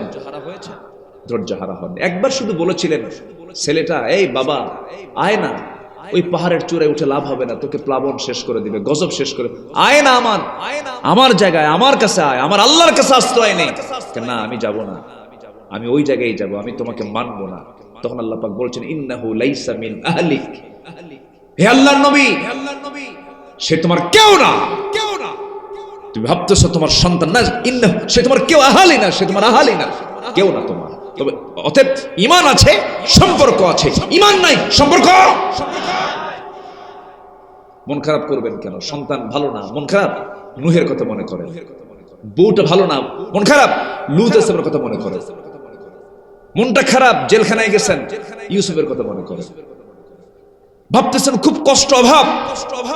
ধৈর্য হারা হন। একবার শুধু বলেছিলেন ছেলেটা, এই বাবা আয় না, ওই পাহাড়ের চূড়ায় উঠে লাভ হবে না, তোকে প্লাবন শেষ করে দিবে, গজব শেষ করে। আয় না আমার জায়গায়, আমার কাছে আয়, আমার আল্লাহর কাছে আশ্রয় নেই। না আমি যাব না, আমি ওই জায়গায় যাব, আমি তোমাকে মানবো না। তখন আল্লাহ পাক বলছেন, ইন্নাহু লাইসা মিন আহলিক। হে আল্লাহর নবী, সে তোমার কেউ না। তুমি ভাবতেছো তোমার সন্তান না, ইন্নাহু, সে তোমার কেউ, আহালি না, সে তোমার আহালি না, কেউ না তোমার। তবে অতএব ঈমান আছে, সম্পর্ক আছে, ঈমান নাই, সম্পর্ক। মন খারাপ করবেন কেন? সন্তান ভালো না, মন খারাপ, নূহের কথা মনে করেন। বউটা ভালো না, মন খারাপ, লূত আলাইহিসসালামের কথা মনে করেন। মনটা খারাপ, জেলখানায় গেছেন, ইউসুফের কথা মনে করেন। ভাবতেছেন খুব কষ্ট, অভাব,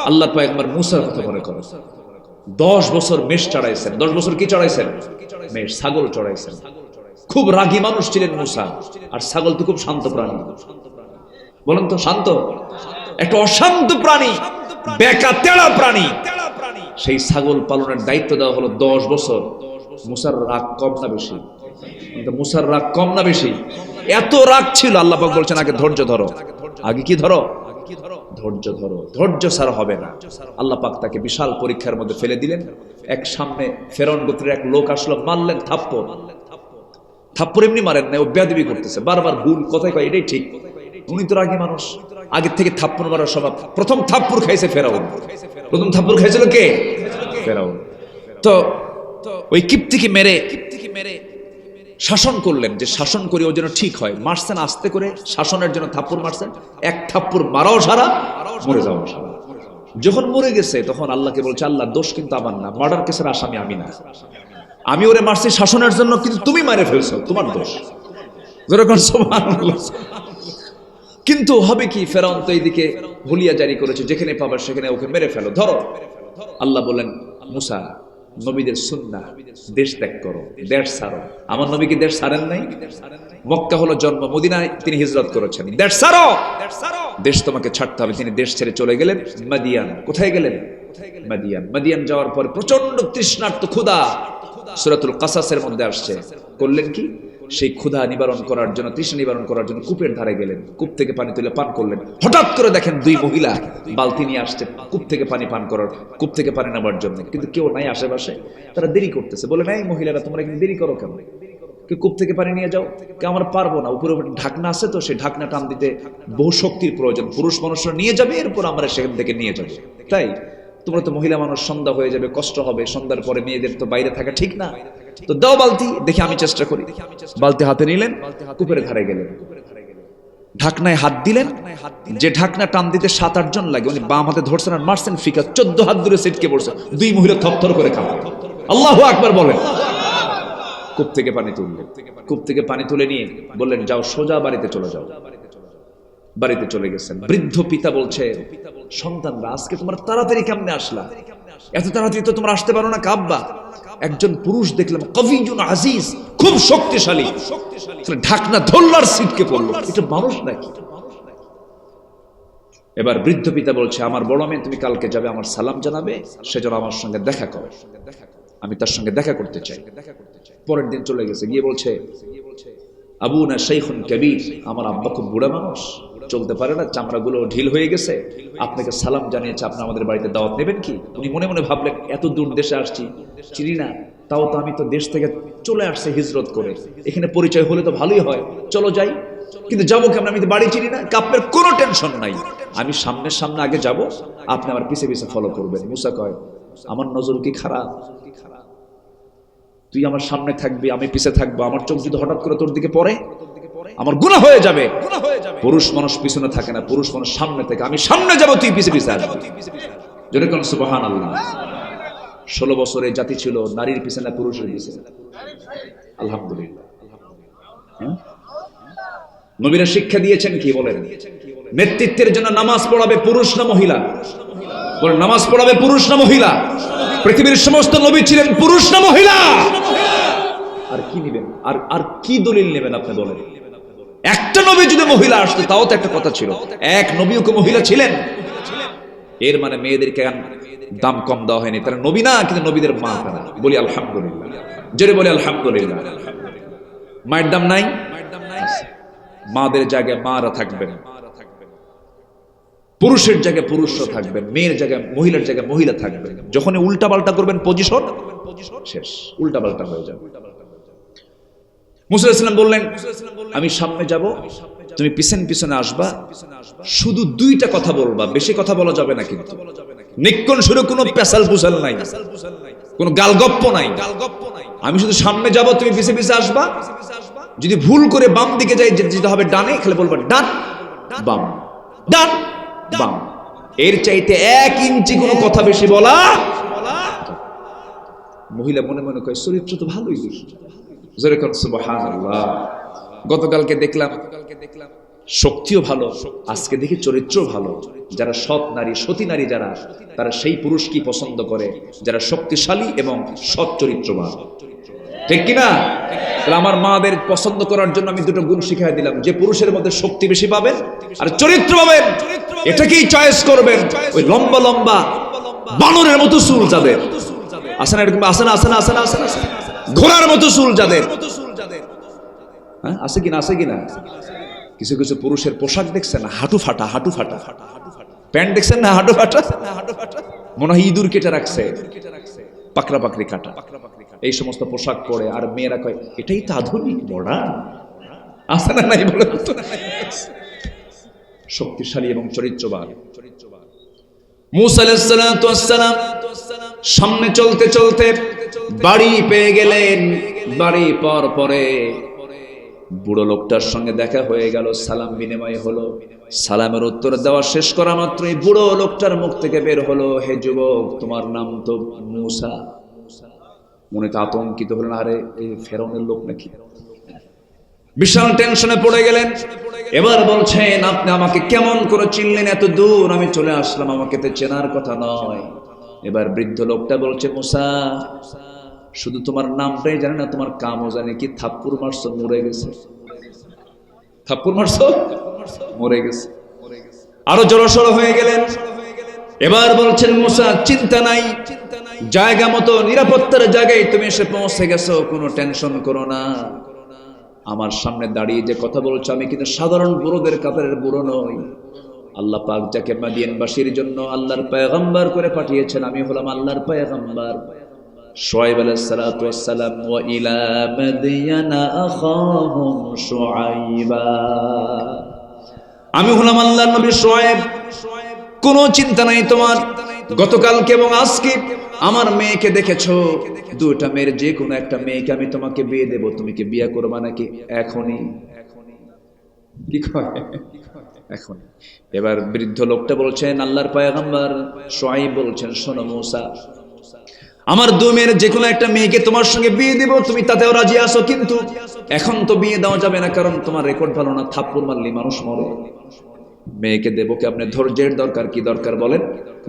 আল্লাহর পয়গম্বর মূসার কথা মনে করেন। 10 বছর মেষ চড়াইছেন। 10 বছর কি চড়াইছেন? মেষ, ছাগল চড়াইছেন। খুব রাগী মানুষ ছিলেন মূসা। আর ছাগল তো খুব শান্ত প্রাণী। বলেন তো, শান্ত? একটা অশান্ত প্রাণী, বেকা তেড়া প্রাণী। সেই ছাগল পালনের দায়িত্ব দেওয়া হলো 10 বছর। মূসার রাগ কম না বেশি? মূসার রাগ কম না বেশি? এত রাগ ছিল, আল্লাহ পাক বলছেন আগে ধৈর্য ধরো। আগে কি ধরো? ধৈর্য ধরো। ধৈর্য ছাড়া হবে না। আল্লাহ পাক তাকে বিশাল পরীক্ষার মধ্যে ফেলে দিলেন। এক সামনে ফেরাউন গোত্রের এক লোক আসলো, মারলেন থাপ্পড়। থাপ্পড় এমনি মারেন না, ও বেয়াদবি করতেছে, বারবার ভুল কথাই কয়, এটাই ঠিক। উনি তো রাগী মানুষ, আগের থেকে থাপ্পড় মারার স্বভাব। প্রথম থাপ্পড় খাইছে ফেরাউন। প্রথম থাপ্পড় খাইছিল কে? ফেরাউন। তো ওই কিপ্তিকে মেরে শাসন করলেন, যে শাসন করে ও যেন ঠিক হয়। মারছেন আস্তে করে, শাসনের জন্য থাপ্পড় মারছেন। এক থাপ্পড় মারাও সারা, মরে যাওয়া সারা। যখন মরে গেছে তখন আল্লাহকে বলছে, আল্লাহ দোষ কিন্তু আমার না, মার্ডার কেসের আসামি আমি না। আমি ওরে মারছি শাসনের জন্য, কিন্তু তুমি মারে ফেলছো, তোমার দোষ। যেরকম সুবহানাল্লাহ। কিন্তু হবে কি, ফেরাউন তো এইদিকে হুলিয়া জারি করেছে, যেখানে পাবার সেখানে ওকে মেরে ফেলো, ধরো। আল্লাহ বলেন, মুসা, নবীদের সুন্নাহ, দেশ ত্যাগ করো, দেশ ছাড়ো। আমার নবী কি দেশ ছাড়েন নাই? মক্কা হলো জন্ম, মদিনায় তিনি হিজরত করেছেন। দেশ ছাড়ো, দেশ তোমাকে ছাড়তে হবে। তিনি দেশ ছেড়ে চলে গেলেন মাদিয়ান। কোথায় গেলেন? মাদিয়ান। মাদিয়ান যাওয়ার পর প্রচন্ড তৃষ্ণার্ত, ক্ষুধা, সূরাতুল কাসাসের মধ্যে আসছে। করলেন কি? সেই ক্ষুধা নিবারণ করার জন্য, তৃষ্ণা নিবারণ করার জন্য কূপের ধারে গেলেন, কূপ থেকে পানি তুলে পান করলেন। হঠাৎ করে দেখেন দুই মহিলা বালতি নিয়ে আসছে কূপ থেকে পানি পান করার, কূপ থেকে পানি নেবার জন্য, কিন্তু কেউ নাই আশেপাশে। তারা দেরি করতেছে, বলে নাই মহিলারা তোমরা কিন্তু দেরি করো কেন? কি কূপ থেকে পানি নিয়ে যাও? কে আমরা পারবো না, উপরে ঢাকনা আছে তো, সেই ঢাকনা টান দিতে বহু শক্তির প্রয়োজন, পুরুষ মানুষরা নিয়ে যাবে, এরপর আমরা সেখান থেকে নিয়ে যাবো। তাই তোমরা তো মহিলা মানুষ, সন্ধ্যা হয়ে যাবে, কষ্ট হবে, সন্ধ্যার পরে মেয়েদের তো বাইরে থাকা ঠিক না, তো দাও বালতি, দেখি আমি চেষ্টা করি। বালতি হাতে নিলেন, কূপের ধারে গেলেন, ঢাকনায় হাত দিলেন। যে ঢাকনা টান দিতে 7-8 জন লাগে, উনি বাম হাতে ধরছেন আর মারছেন ফিকা, 14 হাত দূরে ছিটকে পড়ছে। দুই মহিলা থরথর করে কাঁপে। আল্লাহু আকবার বলেন। কূপ থেকে পানি তুললেন, কূপ থেকে পানি তুলে নিয়ে বললেন, যাও সোজা বাড়িতে চলে যাও। বাড়িতে চলে গেছেন। বৃদ্ধ পিতা বলছে, সন্তানরা আজকে তোমার তাড়াতাড়ি কেমনে আসলা? এত তাড়াতাড়ি তো তোমরা আসতে পারো না কাব্বা। একজন পুরুষ দেখলাম, কবিজুন আজিজ, খুব শক্তিশালী, ঢাকনা ধরলার ছিটকে পড়লো, এটা মানুষ নাকি? এবার বৃদ্ধ পিতা বলছে, আমার বড় মেয়ে, তুমি কালকে যাবে, আমার সালাম জানাবে, সেজন্য আমার সঙ্গে দেখা করো, আমি তার সঙ্গে দেখা করতে চাই। পরের দিন চলে গেছে, গিয়ে বলছে, আবুনা শাইখুন কাবীর, আমার আব্বা খুব বুড়া মানুষ, চলতে পারে না, চামড়াগুলো ঢিল হয়ে গেছে, আপনাকে সালাম জানিয়েছে, আপনি আমাদের বাড়িতে দাওয়াত নেবেন কি? উনি মনে মনে ভাবলেন, এত দূর দেশে আসছি, চিনি না, তাও তো আমি তো দেশ থেকে চলে আসছে হিজরত করে, এখানে পরিচয় হলে তো ভালোই হয়, চলো যাই। কিন্তু যাবো কেমন, আমি তো বাড়ি চিনি না। আপনার কোনো টেনশন নাই, আমি সামনের সামনে আগে যাব, আপনি আমার পিছে পিছে ফলো করবেন। মুসা কয়, আমার নজর কি খারাপ? তুই আমার সামনে থাকবি, আমি পিছে থাকবো, আমার চোখ যদি হঠাৎ করে তোর দিকে পড়ে, আমার গুনাহ হয়ে যাবে। পুরুষ মানুষ পিছনে থাকে না, পুরুষ মানুষ সামনে থাকে, আমি সামনে যাব, তুই পিছে পিছে আসবি। জোরে কোন সুবহানাল্লাহ। 16 বছরের জাতি ছিল নারীর পিছনে, পুরুষের পিছনে। আলহামদুলিল্লাহ। নবীরা শিক্ষা দিয়েছেন কি বলেন? নেতৃত্বের জন্য নামাজ পড়াবে পুরুষ না মহিলা? বলেন, নামাজ পড়াবে পুরুষ না মহিলা? পৃথিবীর সমস্ত নবী ছিলেন পুরুষ না মহিলা? আর কি নেবেন? আর কি দলিল নেবেন আপনি বলেন? একটা নবী যদি মহিলা আসতো তাও তো একটা কথা ছিল, এক নবীও কি মহিলা ছিলেন? এর মানে মেয়েদেরকে দাম কম দেওয়া হয়নি, তারা নবী না, কিন্তু নবীদের মা তারা। বলি আলহামদুলিল্লাহ, জোরে বলি আলহামদুলিল্লাহ। মায়ের দাম নাই? মাদের জায়গায় মারা থাকবেন, পুরুষের জায়গায় পুরুষরা থাকবেন, মেয়ের জায়গায় মহিলার জায়গায় মহিলা থাকবেন। যখন উল্টা পাল্টা করবেন পজিশন শেষ, উল্টা পাল্টা হয়ে যাবে। মুসা আলাইহিস সালাম বললেন, আমি সামনে যাব, তুমি পিছন পিছনে আসবা, শুধু 2টা কথা বলবা, বেশি কথা বলা যাবে না, কিন্তু নিক্কন শুরু কোনো পেশাল পুশাল নাই, কোনো গালগপ্প নাই। আমি শুধু সামনে যাব, তুমি পিছে পিছে আসবা। যদি ভুল করে বাম দিকে যাই, যেতে হবে ডানে, খেলে বলবা ডান বাম, ডান বাম। এর চাইতে 1 ইঞ্চি কোনো কথা বেশি বলা। মহিলা মনে মনে কয়, চরিত্র তো ভালোই দেখি। জোরে কোন সুবহানাল্লাহ। গতকালকে দেখলাম শক্তিও ভালো, আজকে দেখি চরিত্র ভালো। যারা সৎ নারী, সতী নারী যারা, তারা সেই পুরুষকে পছন্দ করে যারা শক্তিশালী এবং সৎ চরিত্রবান, ঠিক কিনা? তাহলে আমার মাদের পছন্দ করার জন্য আমি 2টো গুণ শিখিয়ে দিলাম, যে পুরুষের মধ্যে শক্তি বেশি পাবেন আর চরিত্র পাবেন, এটাকেই চয়েস করবেন। ওই লম্বা লম্বা বানরের মতো চুল যাদের আছে না, এরকম আছে না, আছে না, আছে না, আছে না, ঘোড়ার মতো চুল যাদের, হ্যাঁ আছে কিনা, আছে কিনা? কিছু কিছু পুরুষের পোশাক দেখছেন না, হাঁটু ফাটা, হাঁটু ফাটা প্যান্ট দেখছেন না, হাঁটু ফাটা, মনে হয় ইঁদুর কেটে রাখছে, পাকড়া পাকড়ি কাটা, এই সমস্ত পোশাক পরে। আর মেয়েরা কয়, এটাই তো আধুনিক মডার্ন। আছে না নাই বলে? শক্তিশালী এবং চরিত্রবান। মূসা আলাইহিস সালাম সামনে চলতে চলতে বাড়ি পেয়ে গেলেন। বাড়ি পাওয়ার পরে বুড়ো লোকটার সঙ্গে দেখা হয়ে গেল, সালাম বিনিময় হলো। সালামের উত্তর দেওয়া শেষ করা মাত্রই বুড়ো লোকটার মুখ থেকে বের হলো, হে যুবক, তোমার নাম তো মূসা। মনে তো আতঙ্কিত হলেন, আরে এই ফেরাউনের লোক নাকি। বিশাল টেনশনে পড়ে গেলেন। এবার বলছেন, আপনি আমাকে কেমন করে চিনলেন? এত দূর আমি চলে আসলাম, আমাকে তো চেনার কথা নয়। এবার বৃদ্ধ লোকটা বলছে, মুসা শুধু তোমার নামটাই জানে না, তোমার কামও জানে। কি থাপ্পড় মারছো, মরে গেছে। থাপ্পড় মারছো, মরে গেছে। আরো জড়সড় হয়ে গেলেন। এবার বলছেন, মুসা চিন্তা নাই, জায়গা মতো নিরাপত্তার জায়গায় তুমি এসে পৌঁছে গেছো, কোনো টেনশন করো না। আমার সামনে দাঁড়িয়ে যে কথা বলছো, আমি কিন্তু সাধারণ বুড়োদের কাতারের বুড়ো নই। আল্লাহ পাক যাকে মাদিয়ানবাসীর জন্য আল্লাহর পয়গম্বর করে পাঠিয়েছেন, আমি হলাম আল্লাহর পয়গম্বর। শুআয়ব আলাইহিস সালাতু ওয়াস সালাম, ওয়া ইলা মাদিয়ানা আখাহুম শুআয়বা। আমি হলাম আল্লাহর নবী শুআয়ব। কোনো চিন্তা নাই তোমার। গতকালকে এবং আজকে আমার মেয়েকে দেখেছো, দুইটা মেয়ের যে কোনো একটা মেয়েকে আমি তোমাকে বিয়ে দেব, তুমি কি বিয়ে করবা নাকি? এখনই। কি কয়? এখন। এবার বৃদ্ধ লোকটা বলছেন, আল্লাহর পয়গম্বর শুআয়ব বলছেন, শোনো মুসা, আমার দুই মেয়ের যে কোনো একটা মেয়েকে তোমার সঙ্গে বিয়ে দেব, তুমি তাতেও রাজি আছো, কিন্তু এখন তো বিয়ে দেওয়া যাবে না, কারণ তোমার রেকর্ড ভালো না, থাপ্পড় মারলে মানুষ মরে। মেয়েকে দেবো কি? আপনি ধৈর্যের দরকার। কি দরকার বলেন?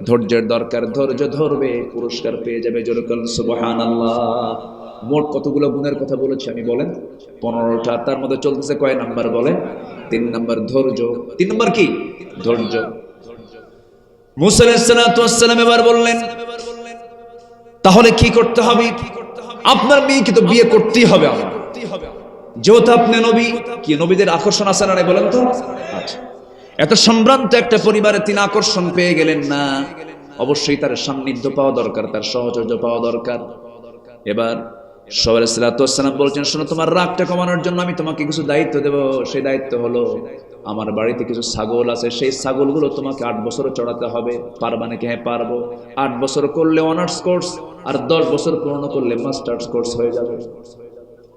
ধৈর্যের দরকার। ধৈর্য ধরবে, পুরস্কার পেয়ে যাবে। জোরে সুবহানাল্লাহ। মোট কতগুলো গুণের কথা বলেছি আমি বলেন? 15টা। তার মধ্যে চলতেছে কয় নাম্বার বলেন? 3 নাম্বার ধৈর্য। 3 নাম্বার কি? ধৈর্য। মুসা আলাইহিস সালাতু ওয়াস সালাম এবার বললেন, তাহলে কি করতে হবে? আপনার মেয়েকে তো বিয়ে করতেই হবে আমার, যেহেতু আপনি নবী। কি নবীদের আকর্ষণ আছে না বলেন তো? আচ্ছা, এত সম্ভ্রান্ত একটা পরিবারে তিনি আকর্ষণ পেয়ে গেলেন না, অবশ্যই তার সান্নিধ্য পাওয়া দরকার, তার সহচর্য পাওয়া দরকার। এবার শুআয়ব আলাইহিস সালাতু ওয়াস সালাম বলছেন, শোনো, তোমার রাগটা কমানোর জন্য আমি তোমাকে কিছু দায়িত্ব দেব। সেই দায়িত্ব হলো, আমার বাড়িতে কিছু ছাগল আছে, সেই ছাগলগুলো তোমাকে 8 বছর চড়াতে হবে। পারবা নাকি? হ্যাঁ পারবো। 8 বছর করলে অনার্স কোর্স, আর 10 বছর পূর্ণ করলে মাস্টার্স কোর্স হয়ে যাবে।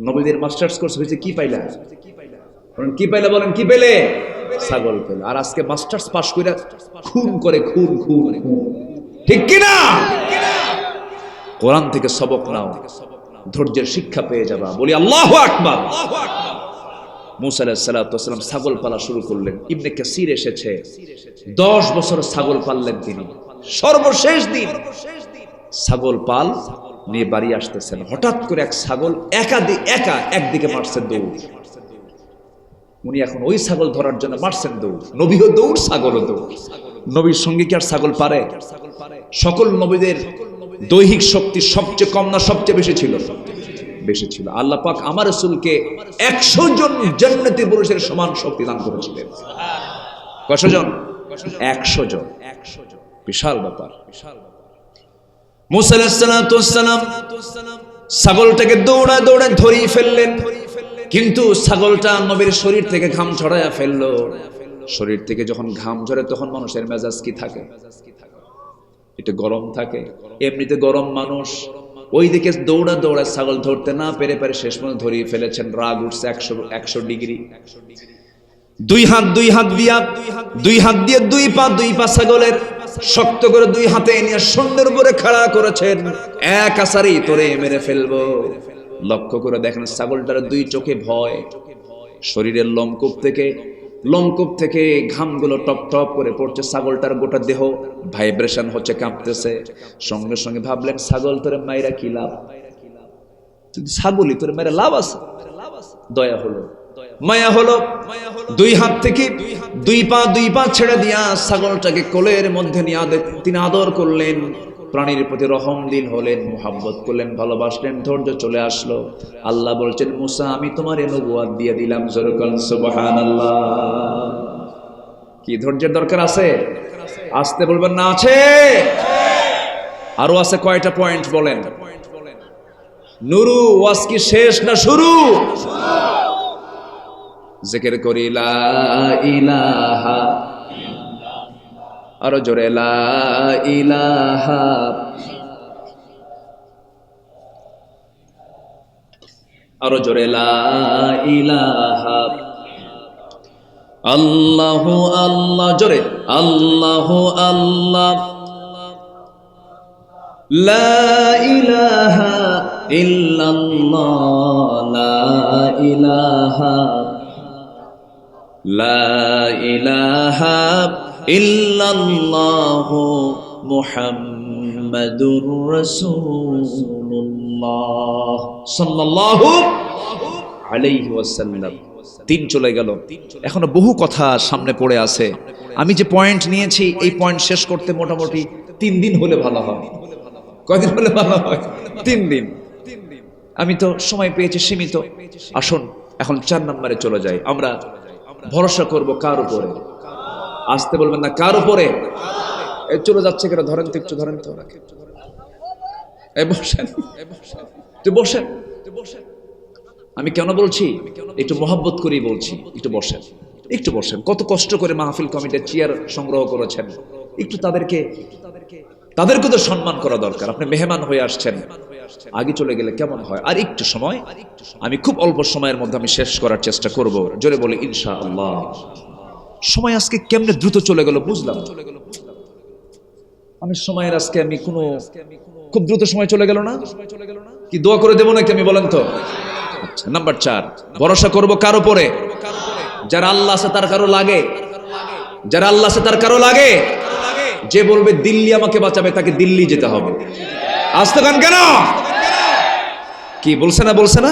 নবীদের মাস্টার্স কোর্স হয়েছে কি পাইলা? কি পাইলা বলেন? কি পেলে? ছাগল পেলে। আর আজকে মাস্টার্স পাস করে খুন করে, খুন খুন খুন, ঠিক কিনা? কোরআন থেকে সবক নাও, ধৈর্যের শিক্ষা পেয়ে যাবা। বলি আল্লাহু আকবার। মুসা আলাইহিস সালাতু ওয়াস সালাম ছাগল পালা শুরু করলেন। ইবনে কাসির এসেছে 10 বছর ছাগল পাললেন তিনি। সর্বশেষ দিন ছাগল পাল নিয়ে বাড়ি আসতেছেন, হঠাৎ করে এক ছাগল একা একদিকে মারছে দৌড়। উনি এখন ওই ছাগল ধরার জন্য মারছেন দৌড়। নবীও দৌড়, ছাগলও দৌড়। নবীর সঙ্গে কি আর ছাগল পারে? সকল নবীদের দৈহিক শক্তি সবচেয়ে কম না সবচেয়ে বেশি ছিল? বেশি ছিল। আল্লাহ পাক আমার রাসূলকে 100 জন জান্নাতি পুরুষের সমান শক্তি দান করেছিলেন। কয়শো জন? 100 জন। বিশাল ব্যাপার। মুসা আলাইহিস সালাতু ওয়াস সালাম ছাগলটাকে দৌড়ায় দৌড়ায় ধরিয়ে ফেললেন, কিন্তু ছাগলটা নবীর শরীর থেকে ঘাম ঝরায়া ফেললো। শরীর থেকে যখন ঘাম ঝরে তখন মানুষের মেজাজ কি থাকে? এটা গরম থাকে। এমনিতে গরম মানুষ, ওইদিকে দৌড়া দৌড়া ছাগল ধরতে না পেরে শেষ পর্যন্ত ধরিয়ে ফেলেছেন। রাগ উঠছে 100 ডিগ্রি। দুই হাত দিয়ে দুই পা ছাগলের শক্ত করে 2 হাতে নিয়ে শূন্যের উপরে খাড়া করেছেন। এক আছাড়ি তোরে মেরে ফেলবো। লক্ষ্য করে দেখেন ছাগলটার 2 চোখে ভয়। শরীরের লোমকূপ থেকে ঘামগুলো টপ টপ করে পড়ছে। ছাগলটার গোটা দেহ ভাইব্রেশন হচ্ছে, কাঁপতেছে। সঙ্গে সঙ্গে ভাবলেন, ছাগল তোরে মাইরা কি লাভ? ছাগলই তোরে মাইরা লাভ আছে? দয়া হলো, মায়া হলো। 2 হাত থেকে 2 পা ছেড়ে দিয়া ছাগলটাকে কোলের মধ্যে নিয়ে তিনি আদর করলেন। প্রাণীর প্রতি রহম দিল হলেন, মুহাব্বত করলেন, ভালোবাসলেন। ধৈর্য চলে আসলো। আল্লাহ বলছেন, মুসা আমি তোমার নবুয়ত দিয়ে দিলাম। জোরে বলেন সুবহানাল্লাহ। কি ধৈর্যের দরকার আছে? আসতে বলবেন না? আছে, আরো আছে। কয়টা পয়েন্ট বলেন? নুরু ওয়াজ কি শেষ না শুরু? জিকির করি লা ইলাহা, আরো জোরে লা ইলাহা, আরো জোরে লা ইলাহা আল্লাহু আল্লাহ, জোরে আল্লাহু আল্লাহ, লা ইলাহা ইল্লাল্লাহ লা ইলাহা ইল্লাল্লাহু মুহাম্মাদুর রাসূলুল্লাহ সাল্লাল্লাহু আলাইহি ওয়াসাল্লাম। দিন চলে গেল, এখনো বহু কথা সামনে পড়ে আছে। আমি যে পয়েন্ট নিয়েছি এই পয়েন্ট শেষ করতে মোটামুটি 3 দিন হলে ভালো হয়। কয়দিন হলে ভালো হয়? 3 দিন। আমি তো সময় পেয়েছি সীমিত। আসুন এখন 4 নম্বরে চলে যাই। আমরা ভরসা করব কার উপরে? আসতে বলবেন না, কার উপরে? এই চলে যাচ্ছে কেন? ধরেন তো, একটু ধরেন তো। এই বসেন, তুই বসেন। আমি কেন বলছি? একটু মহব্বত করেই বলছি। একটু বসেন, একটু বসেন। কত কষ্ট করে মাহফিল কমিটির চেয়ার সংগ্রহ করেছেন, একটু তাদেরকে তো সম্মান করা দরকার। আপনি মেহমান হয়ে আসছেন, আগে চলে গেলে কেমন হয়? আর একটু সময়, আমি খুব অল্প সময়ের মধ্যে আমি শেষ করার চেষ্টা করব। জোরে বলে ইনশাআল্লাহ। সময় আজকে কেমনে দ্রুত চলে গেল বুঝলাম। আমি সময়ের আজকে আমি কোনো খুব দ্রুত সময় চলে গেল না? কি দোয়া করে দেবো নাকি আমি? বলেন তো। আচ্ছা, নাম্বার 4, ভরসা করব কার উপরে? যারা আল্লাহ আছে তার কারো লাগে, যারা আল্লাহ আছে তার কারো লাগে। যে বলবে দিল্লি আমাকে বাঁচাবে, তাকে দিল্লি যেতে হবে। আসতে গান কেন? কি বলছে না? বলছে না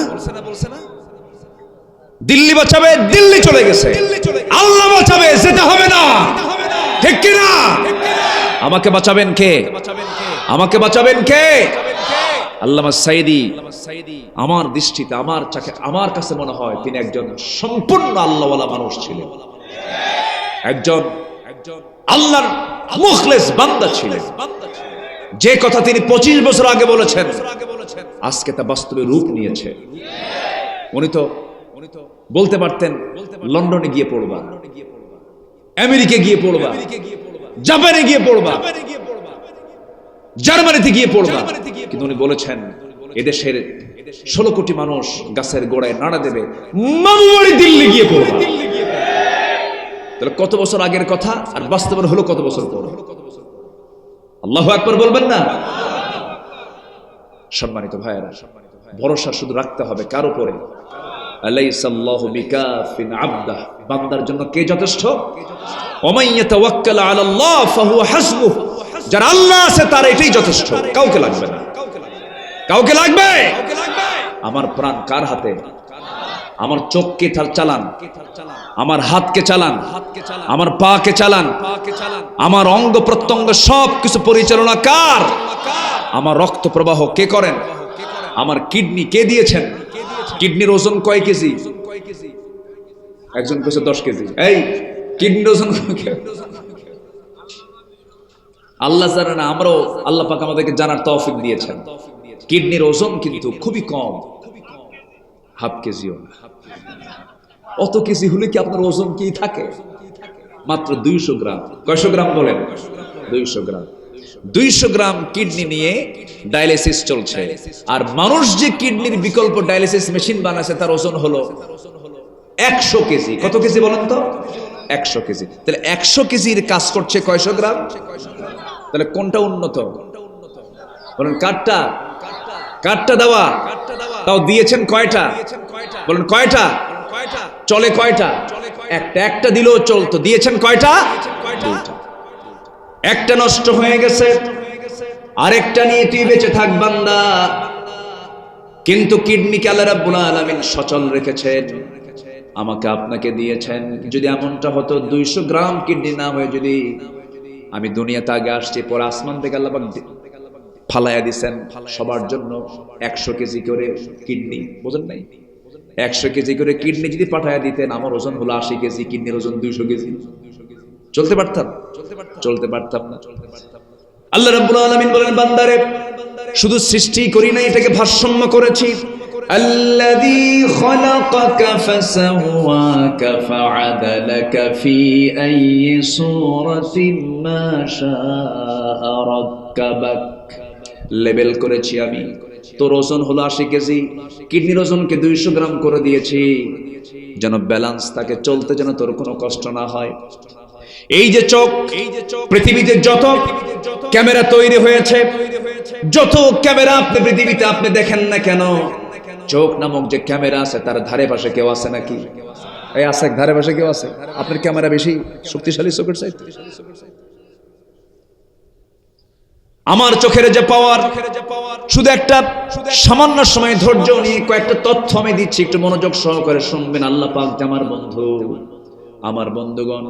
দিল্লি বাঁচাবে, দিল্লি চলে গেছে। আল্লাহ বাঁচাবে, যেতে হবে না। ঠিক কি না? আমাকে বাঁচাবেন কে? আমাকে বাঁচাবেন কে? আল্লামা সাইদি আমার দৃষ্টিতে, আমার কাছে মনে হয় তিনি একজন সম্পূর্ণ আল্লাহওয়ালা মানুষ ছিলেন। একজন আল্লাহর মুখলেস বান্দা ছিলেন। যে কথা তিনি 25 বছর আগে বলেছেন, আজকে তা বাস্তবে রূপ নিয়েছে। উনি তো বলতে পারতেন লন্ডনে গিয়ে পড়বা, আমেরিকা গিয়ে পড়বা, জাপানে গিয়ে পড়বা, জার্মানিতে গিয়ে পড়বা, কিন্তু উনি বলেছেন এদেশের 16 কোটি মানুষ গাছের গোড়ায় নাড়া দেবে, মামুবাড়ি দিল্লি গিয়ে পড়বা। তাহলে কত বছর আগের কথা, আর বাস্তবে হলো কত বছর পর? আল্লাহু আকবার বলবেন না? সম্মানিত ভাইয়েরা, ভরসা শুধু রাখতে হবে কার উপরে? আলাইসাল্লাহু বিকাফিন আবদাহ, বান্দার জন্য কে যথেষ্ট? ওমান ইয়াতাওয়াক্কাল আলাল্লাহ ফাহুয়া হাসবুহ, যার আল্লাহ আছে তার এটাই যথেষ্ট, কাউকে লাগবে না। কাউকে লাগবে? আমার প্রাণ কার হাতে? আমার চোখকে চালান, আমার হাতকে চালান, আমার পাকে চালান, আমার অঙ্গ প্রত্যঙ্গ সব কিছু পরিচালনা কার? আমার রক্ত প্রবাহ কে করেন? আমার কিডনি কে দিয়েছেন? কিডনির ওজন কয় কেজি? একজন কইছে 10 কেজি। এই কিডনির ওজন আল্লাহ জানে না, আমরাও আল্লাহ পাক আমাদেরকে জানার তৌফিক দিয়েছেন। কিডনির ওজন কিন্তু খুবই কম, হাফ কেজিও না। অত কেজি হলে কি আপনার ওজন কি থাকে? মাত্র 200 গ্রাম। কয়শো গ্রাম বলেন? 200 গ্রাম। 200 গ্রাম কিডনি নিয়ে ডায়ালিসিস চলছে। আর মানুষ যে কিডনির বিকল্প ডায়ালিসিস মেশিন বানাচ্ছে তার ওজন হলো 100 কেজি। কত কেজি বলেন তো? 100 কেজি। তাহলে 100 কেজির কাজ করছে কয়শো গ্রাম? তাহলে কোনটা উন্নত বলেন? কাঠটা? কাঠটা দেওয়া, তাও দিয়েছেন কয়টা? বলেন কয়টা? চলে কয়টা? একটা দিলেও চলতো, দিয়েছেন কয়টা? একটা নষ্ট হয়ে গেছে, আরেকটা নিয়ে তুই বেঁচে থাক বান্দা। কিন্তু কিডনিকে আল্লাহ রাব্বুল আলামিন সচল রেখেছেন, আমাকে আপনাকে দিয়েছেন। যদি এমনটা হতো 200 গ্রাম কিডনি না হয়ে যদি আমি দুনিয়াতে আগে আসছি, পরে আসমান থেকে আল্লাহ ফালাইয়া দিচ্ছেন সবার জন্য 100 কেজি করে কিডনি। বোঝেন নাই? 100 কেজি করে কিডনি যদি পাঠাইয়া দিতেন, আমার ওজন হলো 80 কেজি, কিডনির ওজন 200 কেজি, চলতে পারতাম? চলতে পারতাম না। আল্লাহ রাব্বুল আলামিন বলেন, বান্দারে শুধু সৃষ্টি করি না, এটাকে ভারসাম্য করেছি। আল্লাযী খালাকাকা ফাসাওয়াকা ফাআদালাকা ফি আইয়ি সূরাতিন মা শাআ রাক্কাবাক। লেভেল করেছি আমি। তোর ওজন হলো 80 কেজি, কিডনির ওজনকে 200 গ্রাম করে দিয়েছি, যেন ব্যালেন্স থাকে, চলতে যেন তোর কোনো কষ্ট না হয়। এই যে চোখ, পৃথিবীতে যত ক্যামেরা তৈরি হয়েছে, যত ক্যামেরা আপনি পৃথিবীতে আপনি দেখেন না কেন, চোখ নামক যে ক্যামেরা আছে তার ধারে পাশে কেউ আছে নাকি? এই আছে, ধারে পাশে কেউ আছে? আপনার ক্যামেরা বেশি শক্তিশালী চোখের চাইতে? আমার চোখের যে পাওয়ার, শুধু একটা সামান্য সময় ধৈর্য নিয়ে কয়েকটা তথ্য আমি দিচ্ছি, একটু মনোযোগ সহকারে শুনবেন। আল্লাহ পাক যে আমার বন্ধু, আমার বন্ধুগণ,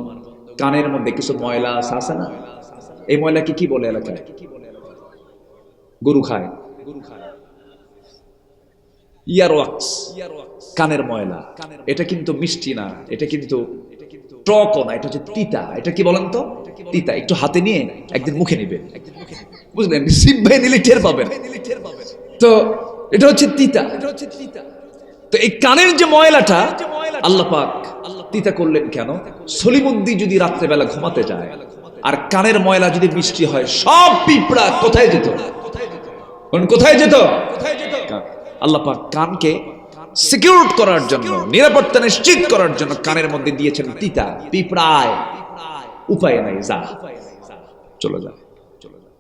কানের মধ্যে কিছু ময়লা আছে না? এই ময়লাকে কি বলে এলাকায়? গরু খায়। ইয়ারওয়াক্স, কানের ময়লা। এটা কিন্তু মিষ্টি না, এটা কিন্তু টকও না, এটা হচ্ছে তিতা। এটা কি বলেন তো? তিতা। একটু হাতে নিয়ে একদিন মুখে নিবেন, বুঝলেন? সিপ ভাই নিলে টের পাবেন। তো এটা হচ্ছে তিতা। তো এই কানের যে ময়লাটা আল্লাহ পাক তিতা করলেন কেন? সলিমুদ্দিন যদি রাত্রেবেলা ঘুমাতে যায় আর কানের ময়লা যদি মিষ্টি হয়, সব পিঁপড়া কোথায় যেত? কোথায় যেত? আল্লাহ পাক কানকে সিকিউর করার জন্য, নিরাপত্তা নিশ্চিত করার জন্য কানের মধ্যে দিয়েছেন তিতা। পিঁপড়ায় উপায় নাই, যা চলে যা।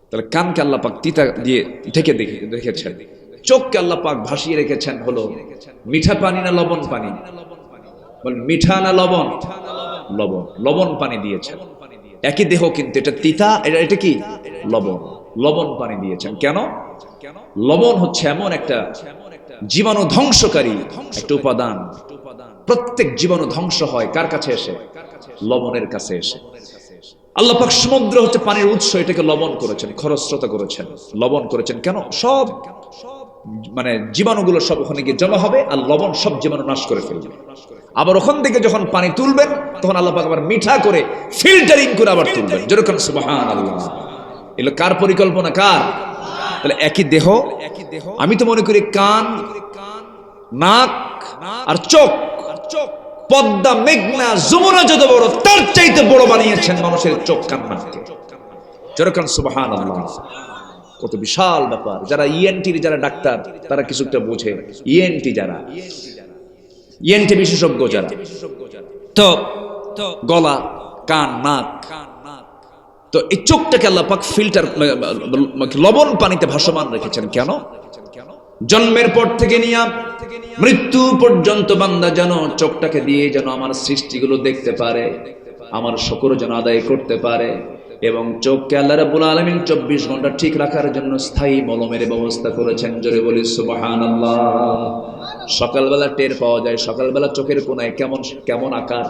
তাহলে কানকে আল্লাহ পাক তিতা দিয়ে ঢেকে রেখেছেন। চোখকে আল্লাহ পাক ভাসিয়ে রেখেছেন হলো মিঠা পানি না লবণ পানি? বল, মিঠা না লবণ? লবণ। লবণ পানি দিয়েছেন। একই দেহ কিন্তু এটা তিতা, এটা কি? লবণ। লবণ পানি দিয়েছেন কেন? লবণ হচ্ছে এমন একটা জীবাণু ধ্বংসকারী একটা উপাদান। প্রত্যেক জীবাণু ধ্বংস হয় কার কাছে এসে? লবণের কাছে এসে। আল্লাহ পাক সমুদ্র হচ্ছে পানির উৎস, এটাকে লবণ করেছেন, খরস্রোত করেছেন। লবণ করেছেন কেন? সব মানে জীবাণুগুলো সব ওখানে গিয়ে জমা হবে আর লবণ সব জীবাণু নাশ করে ফেলবে। আবার ওখান থেকে যখন পানি তুলবেন তখন আল্লাহ পাক আবার মিঠা করে ফিল্টারিং করে আবার তুলবেন। যেরকম সুবহানাল্লাহ। এগুলো কার পরিকল্পনা? কার? তাহলে একই দেহ। আমি তো মনে করি কান, নাক আর চোখ, পদ্মা, মেঘনা, যমুনা যত বড় তার চাইতে বড় বানিয়েছেন মানুষের চোখ, কান, নাককে। যেরকম সুবহানাল্লাহ। কত বিশাল ব্যাপার। যারা ইএনটির যারা ডাক্তার তারা কিছুটা বোঝে। ইএনটি যারা, ইএনটি বিশেষজ্ঞ যারা, তো গলা, কান, নাক, তো এই চোখটাকে আল্লাহ পাক ফিল্টার, লবণ পানিতে ভাসমান রেখেছেন কেন? জন্মের পর থেকে নিয়ে মৃত্যু পর্যন্ত বান্দা যেন চোখটাকে দিয়ে যেন আমার সৃষ্টিগুলো দেখতে পারে, আমার শুকর যেন আদায় করতে পারে। এবং চোখকে আল্লাহ রাব্বুল আলামিন 24 ঘন্টা ঠিক রাখার জন্য স্থায়ী মলমের ব্যবস্থা করেছেন। জোরে বলি সুবহানাল্লাহ। সকালবেলা টের পাওয়া যায়, সকালবেলা চোখের কোনায় কেমন কেমন আকার,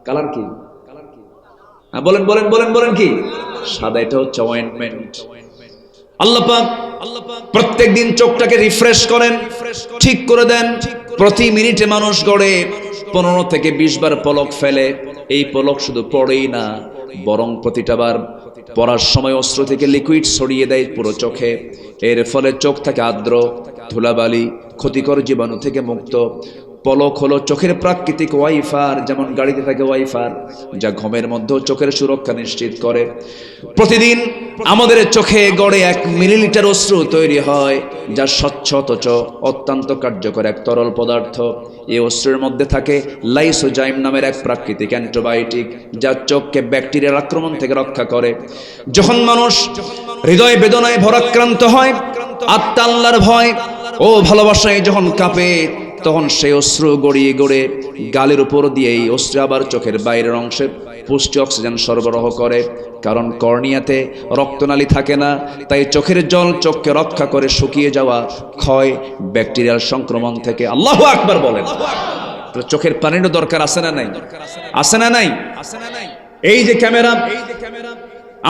কালার কি? বলেন বলেন বলেন বলেন কি? সাদা। এটা হচ্ছে অয়েন্টমেন্ট। আল্লাহ পাক প্রত্যেক দিন চোখটাকে রিফ্রেশ করেন, ঠিক করে দেন। প্রতি মিনিটে মানুষ গড়ে 15 থেকে 20 বার পলক ফেলে। এই পলক শুধু পড়েই না, বরং প্রতিটা বার পড়ার সময় অস্ত্র থেকে লিকুইড ছড়িয়ে দেয় পুরো চোখে। এর ফলে চোখ থেকে আর্দ্র, ধুলাবালি, ক্ষতিকর জীবাণু থেকে মুক্ত। পলক হলো চোখের প্রাকৃতিক ওয়াইফার, যেমন গাড়িতে থাকে ওয়াইফার, যা ঘুমের মধ্যেও চোখের সুরক্ষা নিশ্চিত করে। প্রতিদিন আমাদের চোখে গড়ে 1 মিলিলিটার অশ্রু তৈরি হয়, যা স্বচ্ছ অথচ অত্যন্ত কার্যকর এক তরল পদার্থ। এই অশ্রুর মধ্যে থাকে লাইসোজাইম নামের এক প্রাকৃতিক অ্যান্টিবায়োটিক, যা চোখকে ব্যাকটেরিয়ার আক্রমণ থেকে রক্ষা করে। যখন মানুষ হৃদয় বেদনায় ভরাক্রান্ত হয়, আত্মা আল্লাহর ভয় ও ভালোবাসায় যখন কাঁপে, তখন সেই অশ্রু গড়িয়ে গড়ে গালের উপর দিয়ে এই অশ্রু আবার চোখের বাইরের অংশে পুষ্টি অক্সিজেন সরবরাহ করে। কারণ কর্নিয়াতে রক্তনালী থাকে না, তাই চোখের জল চোখকে রক্ষা করে শুকিয়ে যাওয়া ক্ষয় ব্যাকটেরিয়াল সংক্রমণ থেকে। আল্লাহু আকবার বলেন। চোখের পানিরও দরকার আছে না নাই? আছে না নাই? এই যে ক্যামেরা,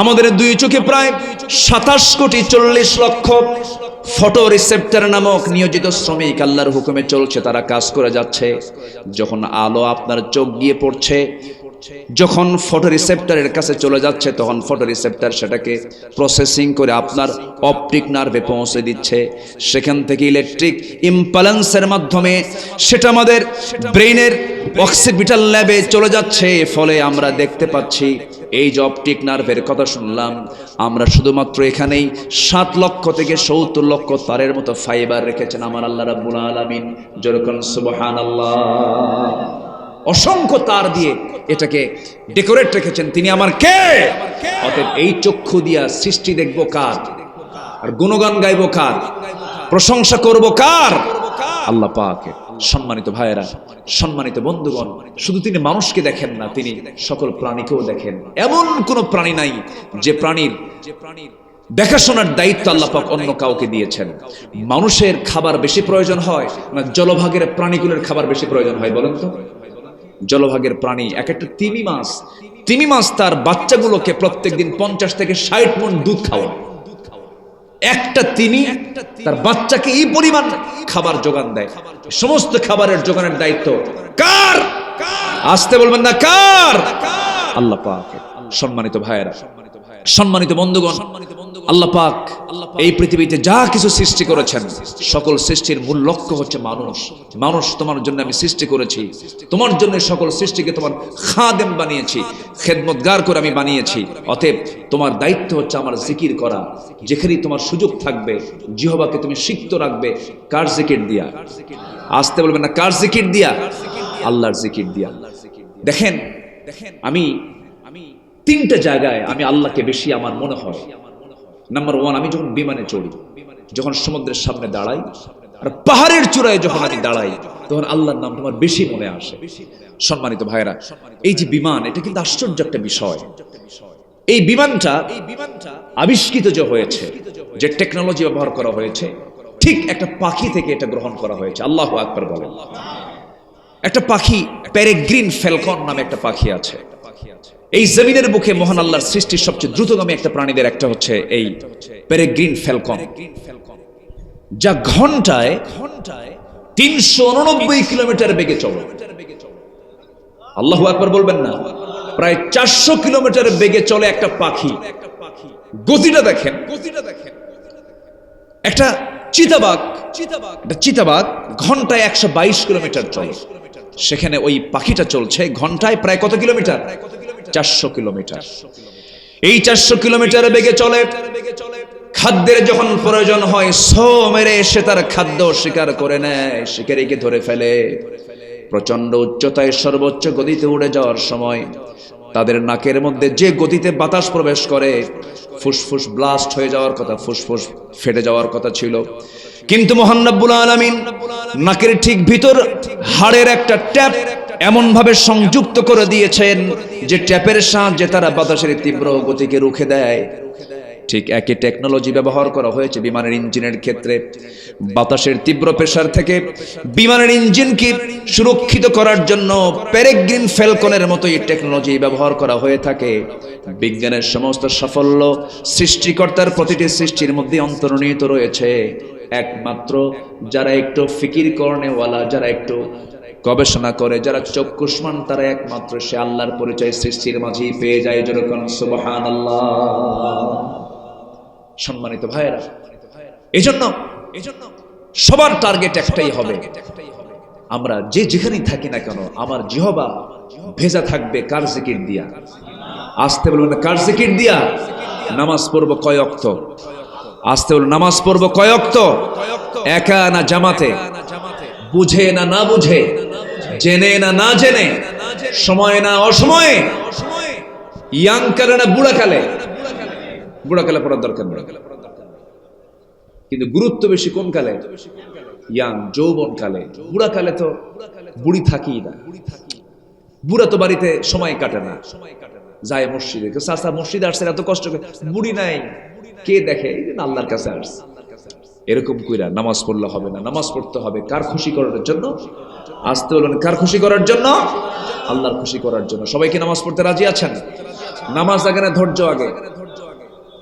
আমাদের 2 চোখে প্রায় 27 কোটি 40 লক্ষ ফটো রিসেপ্টর নামক নিয়োজিত শ্রমিক আল্লাহর হুকুমে চলছে, তারা কাজ করে যাচ্ছে। যখন আলো আপনার চোখ গিয়ে পড়ছে, যখন ফটো রিসেপ্টরের কাছে চলে যাচ্ছে, তখন ফটো রিসেপ্টর সেটাকে প্রসেসিং করে আপনার অপটিক নার্ভে পৌঁছে দিচ্ছে। সেখান থেকে ইলেকট্রিক ইম্পালেন্সের মাধ্যমে সেটা আমাদের ব্রেইনের অক্সিপিটাল ল্যাবে চলে যাচ্ছে। ফলে আমরা দেখতে পাচ্ছি। এই যে অপটিক নার্ভের কথা শুনলাম, আমরা শুধুমাত্র এখানেই 7 লক্ষ থেকে 70 লক্ষ তারের মতো ফাইবার রেখেছেন আমার আল্লাহ রাব্বুল আলামিন। যেরকম সুবহানাল্লাহ। অসংখ্য তার দিয়ে এটাকে ডেকোরেট রেখেছেন, তিনি আমার কে? অতএব এই চক্ষু দিয়া সৃষ্টি দেখব কার, আর গুণগান গাইব কার, প্রশংসা করব কার? আল্লাহ পাকের। সম্মানিত ভাইয়েরা, সম্মানিত বন্ধুগণ, শুধু তিনি মানুষকে দেখেন না, তিনি সকল প্রাণীকেও দেখেন। এমন কোন প্রাণী নাই যে প্রাণীর দেখাশোনার দায়িত্ব আল্লাহ পাক অন্য কাউকে দিয়েছেন। মানুষের খাবার বেশি প্রয়োজন হয় না জলভাগের প্রাণীগুলোর খাবার বেশি প্রয়োজন হয় বলেন তো? জলভাগের প্রাণী এক একটা তিমি মাছ তার বাচ্চাগুলোকে প্রত্যেকদিন 50 থেকে 60 মণ দুধ খাওয়ায়। একটা তিমি তার বাচ্চাকে এই পরিমাণ খাবার যোগান দেয়। সমস্ত খাবারের যোগানের দায়িত্ব কার? আসতে বলবেন না কার? আল্লাহ পাক। সম্মানিত ভাইয়েরা, সম্মানিত বন্ধুগণ, আল্লাহ পাক এই পৃথিবীতে যা কিছু সৃষ্টি করেছেন সকল সৃষ্টির মূল লক্ষ্য হচ্ছে মানুষ। মানুষ তোমার জন্য আমি সৃষ্টি করেছি, তোমার জন্য সকল সৃষ্টিকে তোমার খাদেম বানিয়েছি, খেদমতগার করে আমি বানিয়েছি। অতএব তোমার দায়িত্ব হচ্ছে আমার জিকির করা। যেখানেই তোমার সুযোগ থাকবে জিহ্বাকে তুমি সিক্ত রাখবে। কার জিকির দিয়া? আসতে বলবেন না কার জিকির দিয়া? আল্লাহর জিকির দিয়া। দেখেন, আমি 3টা জায়গায় আমি আল্লাহকে বেশি আমার মনে হয়। নাম্বার 1, আমি যখন বিমানে চড়ি, যখন সমুদ্রের সামনে দাঁড়াই, আর পাহাড়ের চূড়ায় যখন আমি দাঁড়াই, তখন আল্লাহর নাম তোমার বেশি মনে আসে। সম্মানিত ভাইরা, এই যে বিমান, এটা কিন্তু আশ্চর্য একটা বিষয়। এই বিমানটা আবিষ্কৃত যে হয়েছে, যে টেকনোলজি ব্যবহার করা হয়েছে, ঠিক একটা পাখি থেকে এটা গ্রহণ করা হয়েছে। আল্লাহু আকবার বলেন। একটা পাখি, পেরেগ্রিন ফ্যালকন নামে একটা পাখি আছে। এই জমিনের বুকে মহান আল্লাহর সৃষ্টির সবচেয়ে দ্রুতগামী একটা প্রাণীদের একটা হচ্ছে এই পেরেগ্রিন ফ্যালকন, যা ঘন্টায় 389 কিলোমিটার বেগে চলে। আল্লাহু আকবার বলবেন না? প্রায় 400 কিলোমিটার বেগে চলে একটা পাখি। গতিটা দেখেন। একটা চিতাবাঘ ঘন্টায় 122 কিলোমিটার চলে। সেখানে ওই পাখিটা চলছে ঘন্টায় প্রায় কত কিলোমিটার? 400 কিলোমিটার। এই 400 কিলোমিটার বেগে চলে। খাদ্যের যখন প্রয়োজন হয়, সো মেরে সে তার খাদ্য শিকার করে নেয়, শিকারীকে ধরে ফেলে। প্রচন্ড উচ্চতায় সর্বোচ্চ গতিতে উড়ে যাওয়ার সময় তাদের নাকের মধ্যে যে গতিতে বাতাস প্রবেশ করে, ফুসফুস ব্লাস্ট হয়ে যাওয়ার কথা, ফুসফুস ফেটে যাওয়ার কথা ছিল। কিন্তু মহান রব্বুল আলামিন নাকের ঠিক ভিতর হাড়ের একটা ট্যাপ এমন ভাবে সংযুক্ত করে দিয়েছেন যে ট্যাপের সাহায্যে তারা বাতাসের তীব্র গতিকে রুখে দেয়। ঠিক একই টেকনোলজি ব্যবহার করা হয়েছে বিমানের ইঞ্জিনের ক্ষেত্রে। বাতাসের তীব্র প্রেসার থেকে বিমানের ইঞ্জিনকে সুরক্ষিত করার জন্য পেরেগ্রিন ফ্যালকনের মতো এই টেকনোলজি ব্যবহার করা হয়ে থাকে। বিজ্ঞানের সমস্ত সাফল্য সৃষ্টিকর্তার প্রতিটি সৃষ্টির মধ্যে অন্তর্নিহিত রয়েছে। একমাত্র যারা একটু ফিকির করনেওয়ালা, যারা একটু গবেষণা করে, যারা চক্ষুষ্মান, তারা একমাত্র সে আল্লাহর পরিচয় সৃষ্টির মাঝেই পেয়ে যায়। যেরকম সুবহানাল্লাহ। সম্মানিত ভাইয়েরা, এজন্য সবার টার্গেট একটাই হবে, আমরা যে যেখানেই থাকি না কেন আমার জিহ্বা ভেজা থাকবে কার জিকির দিয়া? আসতে বলুন কার জিকির দিয়া? নামাজ পড়বো কয় ওয়াক্ত? আসতে বলুন নামাজ পড়বো কয় ওয়াক্ত? একা না জামাতে? বুঝে না না বুঝে? জেনে না না জেনে? সময় না অসময়ে? ইয়াং কালে না বুড়া কালে? বুড়া কালে পড়ার দরকার নেই, কিন্তু গুরুত্ব বেশি কোন কালে? ইয়াং, যৌবন কালে। বুড়া কালে তো বুড়ি থাকি না। বুড়া তো বাড়িতে সময় কাটে না, যায় মসজিদে। চাচা মসজিদে আসছে, এত কষ্ট করে, বুড়ি নাই, কে দেখে? আল্লাহর কাছে আসছে। এরকম কইরা নামাজ পড়লে হবে না। নামাজ পড়তে হবে কার খুশি করার জন্য? আসতে বলুন কার খুশি করার জন্য? আল্লাহর খুশি করার জন্য। সবাইকে নামাজ পড়তে রাজি আছেন? নামাজ আগে না ধৈর্য আগে?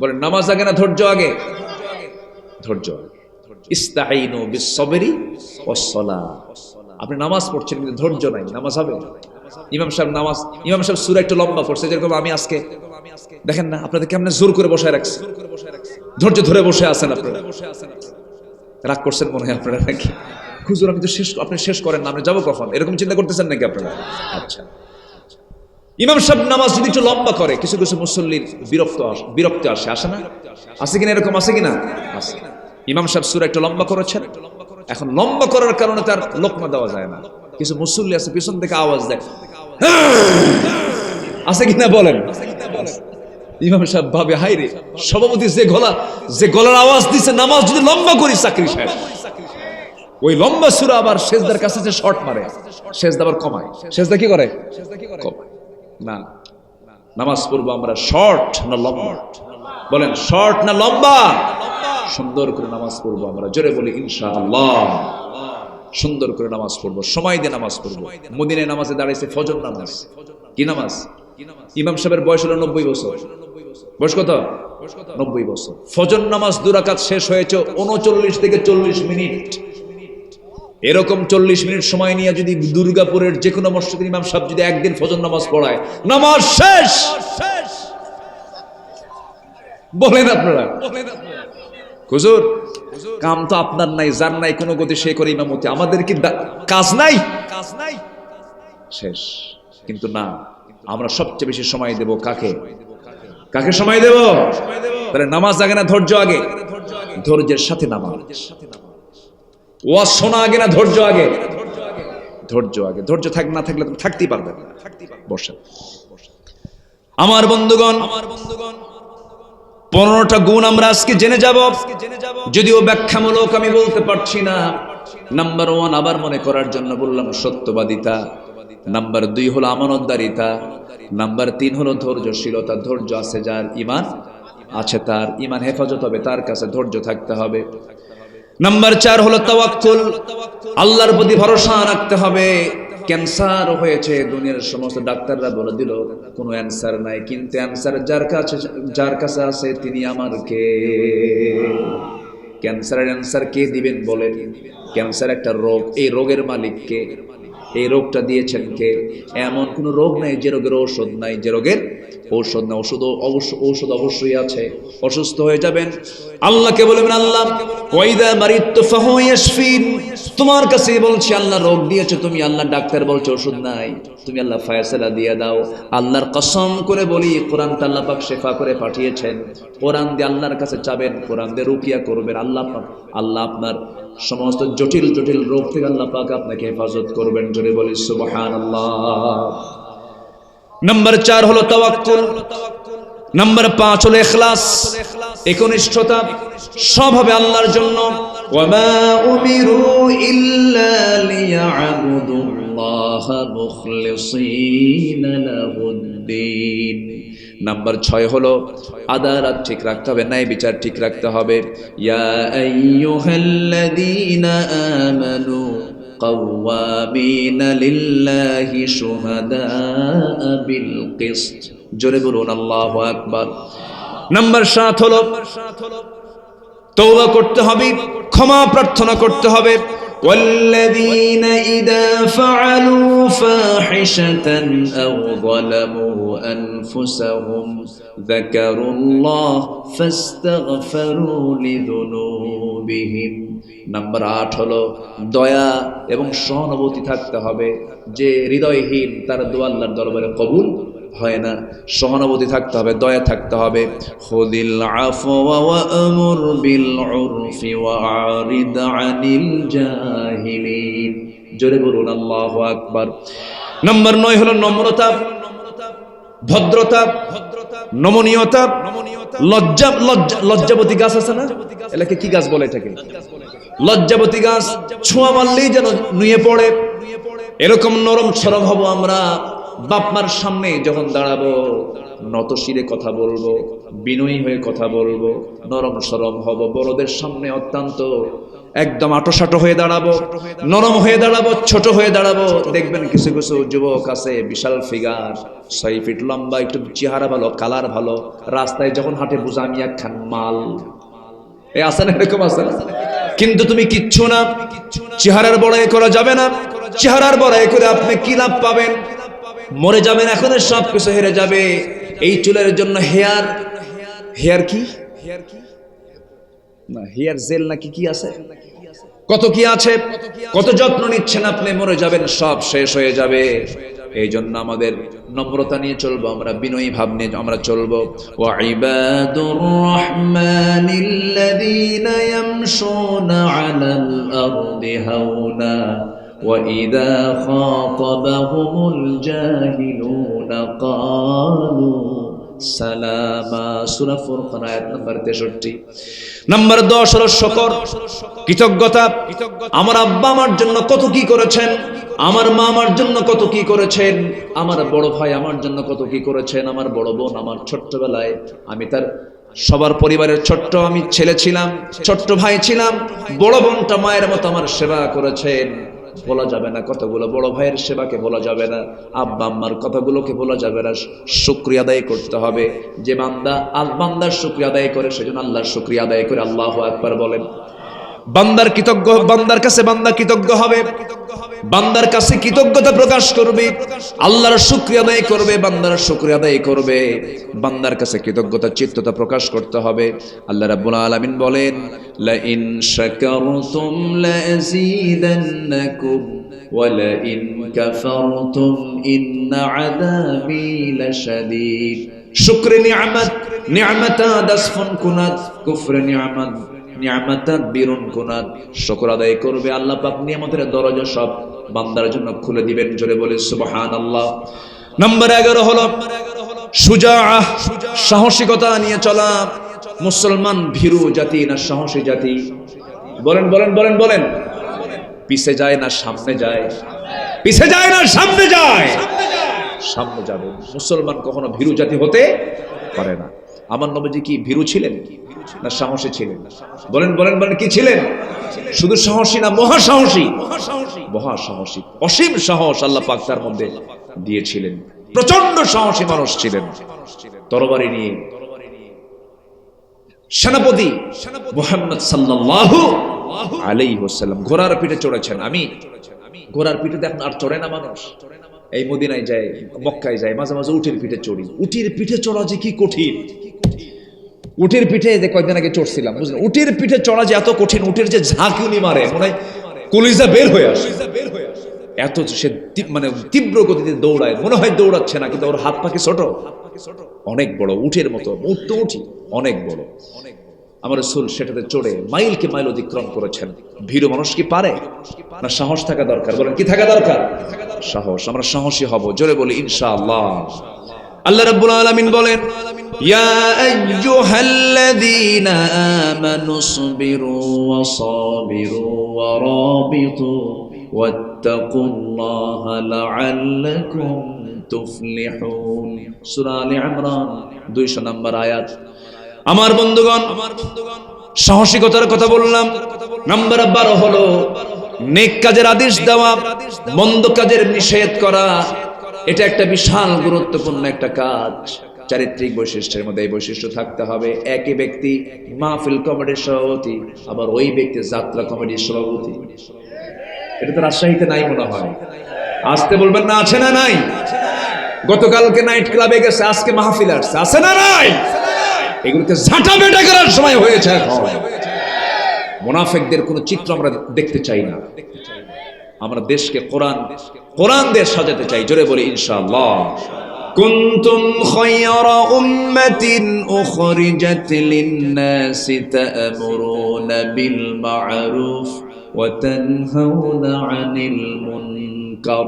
বলেন নামাজ আগে না ধৈর্য আগে? ধৈর্য আগে। ইস্তাঈনু বিস-সাবরি ওয়াস-সালাহ। আপনি নামাজ পড়ছেন কিন্তু ধৈর্য নাই, নামাজ হবে? ইমাম সাহেব সূরা একটু লম্বা পড়ছে, যেরকম আমি আজকে দেখেন না আপনাদের কেমনে জোর করে বসায় রাখছে, ধৈর্য ধরে বসে আছেন আপনারা। রাগ করছেন মনে হয় আপনারা নাকি? হুজুর আমি তো শেষ, আপনি শেষ করেন না, আমরা যাবো কখন? এরকম চিন্তা করতেছেন নাকি আপনারা? আচ্ছা, ইমাম সাহেব নামাজ যদি একটু লম্বা করে, কিছু কিছু মুসল্লির বিরক্ত আসে না? আছে কিনা? এরকম আছে কিনা? আছে। ইমাম সাহেব সূরা একটু লম্বা করেছেন, এখন লম্বা করার কারণে তার লোকমা দেওয়া যায় না। কিছু মুসল্লি আছে পিছন থেকে আওয়াজ দেয়, আছে কিনা বলেন? ইমাম সাহেব ভাবে হাই রে, সভাপতি যে গলার আওয়াজ দিছে, নামাজ যদি লম্বা করি চাকরি শেষ। ওই লম্বা সূরা আবার সেজদার কাছে যে শর্ট মারে, সেজদা আবার কমায়। সেজদা কি করে? কমায় না। নামাজ পড়বো আমরা শর্ট না লম্বা? বলেন শর্ট না লম্বা? সুন্দর করে নামাজ পড়বো আমরা, জোরে বলি ইনশাআল্লাহ। সুন্দর করে নামাজ পড়বো, সময় দিয়ে নামাজ পড়বো। মদিনায় নামাজে দাঁড়াইছে ফজর নামাজ। কি নামাজ? ইমাম সাহেবের বয়স হলো 90 বছর। বয়স কত? 90 বছর। ফজর নামাজ 2 রাকাত শেষ হয়েছে 39 থেকে 40 মিনিট। এরকম 40 মিনিট সময় নিয়ে যদি দুর্গাপুরের যে কোনো মসজিদের ইমাম সাহেব যদি একদিন ফজর নামাজ পড়ায়, নামাজ শেষ। বলেন আপনারা? হুজুর কাম তো আপনার নাই, যার নাই কোনো গতি সে করে ইমামতি, আমাদের কি কাজ নাই? শেষ। কিন্তু না, আমরা সবচেয়ে বেশি সময় দেব কাকে? কাকে সময় দেব? তাহলে নামাজ আগে না ধৈর্য আগে? ধৈর্যের সাথে নামাজ। ওয়াজ শোনা আগে না ধৈর্য আগে? ধৈর্য আগে। ধৈর্য না থাকলে তুমি থাকতেই পারবে না। বসেন আমার বন্ধুগণ, 15টা গুণ আমরা আজকে জেনে যাব, যদিও ব্যাখ্যামূলক আমি বলতে পারছি না। নাম্বার 1 আবার মনে করার জন্য বললাম সত্যবাদিতা। নাম্বার 2 হলো আমানতদারিতা। নাম্বার 3 হলো ধৈর্যশীলতা। ধৈর্য আছে যার, ঈমান আছে তার, ঈমান হেফাজত হবে, তার কাছে ধৈর্য থাকতে হবে। নাম্বার 4 হলো তাওয়াক্কুল, আল্লাহর প্রতি ভরসা রাখতে হবে। ক্যান্সার হয়েছে, দুনিয়ার সমস্ত ডাক্তাররা বলে দিল কোনো অ্যান্সার নাই, কিন্তু অ্যান্সার যার কাছে আছে তিনি আমার কে? ক্যান্সারের অ্যান্সার কে দিবেন বলেন? ক্যান্সার একটা রোগ, এই রোগের মালিক কে? এই রোগটা দিয়েছেন কে? এমন কোন রোগ নাই যে রোগের ঔষধ নাই, যে রোগের ঔষধ না। ঔষধ অবশ্যই আছে। অসুস্থ হয়ে যাবেন, আল্লাহকে বলবেন আল্লাহ ওয়াইদা মারিতু ফাহু ইয়াশফিন, তোমার কাছে বলছি আল্লাহ রোগ দিয়েছে তুমি, আল্লাহ ডাক্তার বলছে ওষুধ নাই, তুমি আল্লাহ ফায়সালা দিয়ে দাও। আল্লাহর কসম করে বলি, কোরআনটা আল্লাহ পাক শেফা করে পাঠিয়েছেন। কোরআন দিয়ে আল্লাহর কাছে চাবেন, কোরআন দিয়ে রুকিয়া করবেন, আল্লাহ আপনার সমস্ত জটিল জটিল রোগ থেকে আল্লাহ পাক আপনাকে হেফাজত করবেন। জোরে বলি সুবহানাল্লাহ। নাম্বার 4 হলো তাওয়াক্কুল। নাম্বার 5 হলো ইখলাস, একনিষ্ঠতা। সব হবে আল্লাহর জন্য। ওয়ামা উমিরু ইল্লা লিয়াবুদুল্লাহা মুখলিসিনা লাহুদ্দিন। নাম্বার 6 হলো আদালত ঠিক রাখতে হবে, ন্যায় বিচার ঠিক রাখতে হবে। ইয়া আইয়ুহাল্লাযীনা আমানু কাওয়ামিনা লিল্লাহি শুহাদাআ বিল কিসত। জোরে বলুন আল্লাহু আকবার। নাম্বার 7 হলো তওবা করতে হবে, ক্ষমা প্রার্থনা করতে হবে। والذين إذا فعلوا فاحشة أو ظلموا أنفسهم ذكروا الله فاستغفروا لذنوبهم। নাম্বার 8 হলো দয়া এবং সহানুভূতি থাকতে হবে। যে হৃদয়হীন তার দোয়া আল্লাহর দরবারে কবুল হয় না। সহানুভূতি থাকতে হবে, দয়া থাকতে হবে। খুদিল আফওয়া ওয়া আমুর বিল উরফি ওয়া আরিদ আনিল জাহিলিন। জোরে বলুন আল্লাহু আকবার। নাম্বার 9 হলো নম্রতা, ভদ্রতা, নমনীয়তা। লজ্জাবতী গাছ আছে না, এলাকে কি গাছ বলে এটাকে? লজ্জাবতী গাছ। ছোঁয়া মারলেই যেন নুয়ে পড়ে, এরকম নরম সরম হব আমরা। বাপমার সামনে যখন দাঁড়াবো নত শিরে কথা বলবো, বিনয়ী হয়ে কথা বলবো, নরম সরম হব। বড়দের সামনে অত্যন্ত একদম আটোসাটো হয়ে দাঁড়াবো, নরম হয়ে দাঁড়াবো, ছোট হয়ে দাঁড়াবো। দেখবেন কিছু কিছু যুবক আছে বিশাল ফিগার, 6 ফিট লম্বা, একটু চেহারা ভালো, কালার ভালো, রাস্তায় যখন হাঁটে বুঝা আমি একখান মাল। এই আছে না, এরকম আছে না? কিন্তু তুমি কিচ্ছু না। চেহারার বড়াই করা যাবে না। চেহারার বড়াই করে আপনি কি লাভ পাবেন? মরে যাবেন, এখন সব কিছু হেরে যাবে। এই চুলের জন্য হেয়ার কি না, হেয়ার জেল নাকি কি আছে, কত কি আছে, কত যত্ন নিচ্ছেন আপনি, মরে যাবেন, সব শেষ হয়ে যাবে। এই জন্য আমাদের নম্রতা নিয়ে চলবো, আমরা বিনয়ী ভাব নিয়ে আমরা চলবো। ওয়া ইবাদুর রাহমানিল্লাযীনা ইয়ামশুনা আলাল আরদি হাওনা وَإِذَا خَاطَبَهُمُ الْجَاهِلُونَ قَالُوا সালামা। সূরা ফুরকান আয়াত নাম্বার 63। নাম্বার 10 হলো শুকর, কৃতজ্ঞতা। আমার আব্বা আমার জন্য কত কি করেছেন, আমার মা আমার জন্য কত কি করেছেন, আমার বড় ভাই আমার জন্য কত কি করেছেন, আমার বড় বোন, আমার ছোট্টবেলায় আমি তার সবার পরিবারের ছোট্ট আমি ছেলে ছিলাম, ছোট্ট ভাই ছিলাম, বড় বোনটা মায়ের মতো আমার সেবা করেছেন। বলা যাবে না কতগুলো বড় ভাইয়ের সেবাকে বলা যাবে না, আব্বা আম্মার কথাগুলোকে বলা যাবে না, শুকরিয়া আদায় করতে হবে। যে বান্দা বান্দার শুকরিয়া আদায় করে সেজন্য আল্লাহর শুকরিয়া আদায় করে। আল্লাহু আকবার বলেন। বান্দার কৃতজ্ঞ, বান্দার কাছে বান্দা কৃতজ্ঞ হবে, বান্দার কাছে কৃতজ্ঞতা প্রকাশ করবে, আল্লাহর শুকরিয়া আদায় করবে, বান্দার শুকরিয়া আদায় করবে, বান্দার কাছে কৃতজ্ঞতা চিত্ততা প্রকাশ করতে হবে। আল্লাহ রাব্বুল আলামিন বলেন, লা ইন শাকারতুম লা আযীদান্নাকুম ওয়া লা ইন কাফারতুম ইন্না আযাবি লাশাদীদ। শুকরে নিয়ামত, নিয়ামতা দাসফুন কুনাত, কুফরে নিয়ামত নিয়ামাতাত বিরুন কুনাত। শুকর আদায় করবে, আল্লাহ পাক নিয়ামতের দরজা সব বান্দার জন্য খুলে দিবেন। জোরে বলে সুবহানাল্লাহ। নাম্বার 11 হলো সুজাআহ, সাহসিকতা নিয়ে চলা। মুসলমান ভীরু জাতি না সাহসী জাতি? বলেন বলেন বলেন বলেন। পিছে যায় না সামনে যায়? পিছে যায় না সামনে যায়? সামনে যাবে। মুসলমান কখনো ভীরু জাতি হতে পারে না। আমার নবীজি কি ভীরু ছিলেন না সাহসী ছিলেন? বলেন বলেন বলেন, কি ছিলেন? শুধু সাহসী না, মহা সাহসী। মহা সাহসী, অসীম সাহস আল্লাহ পাক তার মধ্যে দিয়েছিলেন। প্রচন্ড সাহসী মানুষ ছিলেন। তরবারি নিয়ে সেনাপতি মুহাম্মদ সাল্লাল্লাহু আলাইহি ওয়াসাল্লাম ঘোড়ার পিঠে চড়েছেন। আমি ঘোড়ার পিঠে এখন আর চড়ে না মানুষ। এই মদিনায় যায়, মক্কায় যায়, মাঝে মাঝে উটের পিঠে চড়ি। উটের পিঠে চড়া যে কি কঠিন! উটের পিঠে যে কয়েকদিন আগে চড়ছিলাম, বুঝলেন? উটের পিঠে চড়া যে এত কঠিন, উটের যে ঝাঁকুনি মারে মনে হয় কলিজা বের হয়ে আসে। এত সে মানে তীব্র গতিতে দৌড়ায়, মনে হয় দৌড়াচ্ছে না, কিন্তু ওর হাত পাকে ছোট, অনেক বড়, উটের মতো। উট তো উঠি অনেক বড়। আমার রাসূল সেটাতে চড়ে মাইলকে মাইল অতিক্রম করেছেন। ভীরু মানুষ কি পারে না? সাহস থাকা দরকার। বলেন কি থাকা দরকার? সাহস। আমরা সাহসী হব, জোরে বলি ইনশাআল্লাহ। আল্লাহ রাব্বুল আলামিন বলেন, ইয়া আইয়ুহাল্লাযীনা আমানুসবিরু ওয়া সাবিরু ওয়া রাবিতু ওয়াত্তাকুল্লাহা লাআল্লাকুম তুফলিহুন। সূরা আলে ইমরান 200 নম্বর আয়াত। আমার বন্ধুগণ, সাহসিকতার কথা বললাম। নাম্বার 12 হলো নেক কাজের আদেশ দেওয়া, মন্দ কাজের নিষেধ করা। এটা একটা বিশাল গুরুত্বপূর্ণ একটা কাজ। চারিত্রিক বৈশিষ্ট্যের মধ্যে এই বৈশিষ্ট্য থাকতে হবে। একই ব্যক্তি মাহফিল কমিটির সভাপতি, আবার ওই ব্যক্তি যাত্রা কমিটির সভাপতি। এটা তো রাজশাহীতে নাই মনে হয়। আসতে বলবেন না, আছে না নাই? গতকালকে নাইট ক্লাবে গেছে, আজকে মাহফিল আসছে, আছে না নাই? এগুলোকে ঝাঁটা বেটা করার সময় হয়েছে এখন। মুনাফিকদের কোনো চিত্র আমরা দেখতে চাই না। আমরা দেশকে কোরআন দিয়ে সাজাতে চাই। জোরে বলি ইনশাআল্লাহ। কুনতুম খায়রা উম্মাতিন উখরিজাত লিন-নাসি তা'মুরুনা বিল মা'রুফ ওয়া তানহাউনা 'আনিল মুনকার।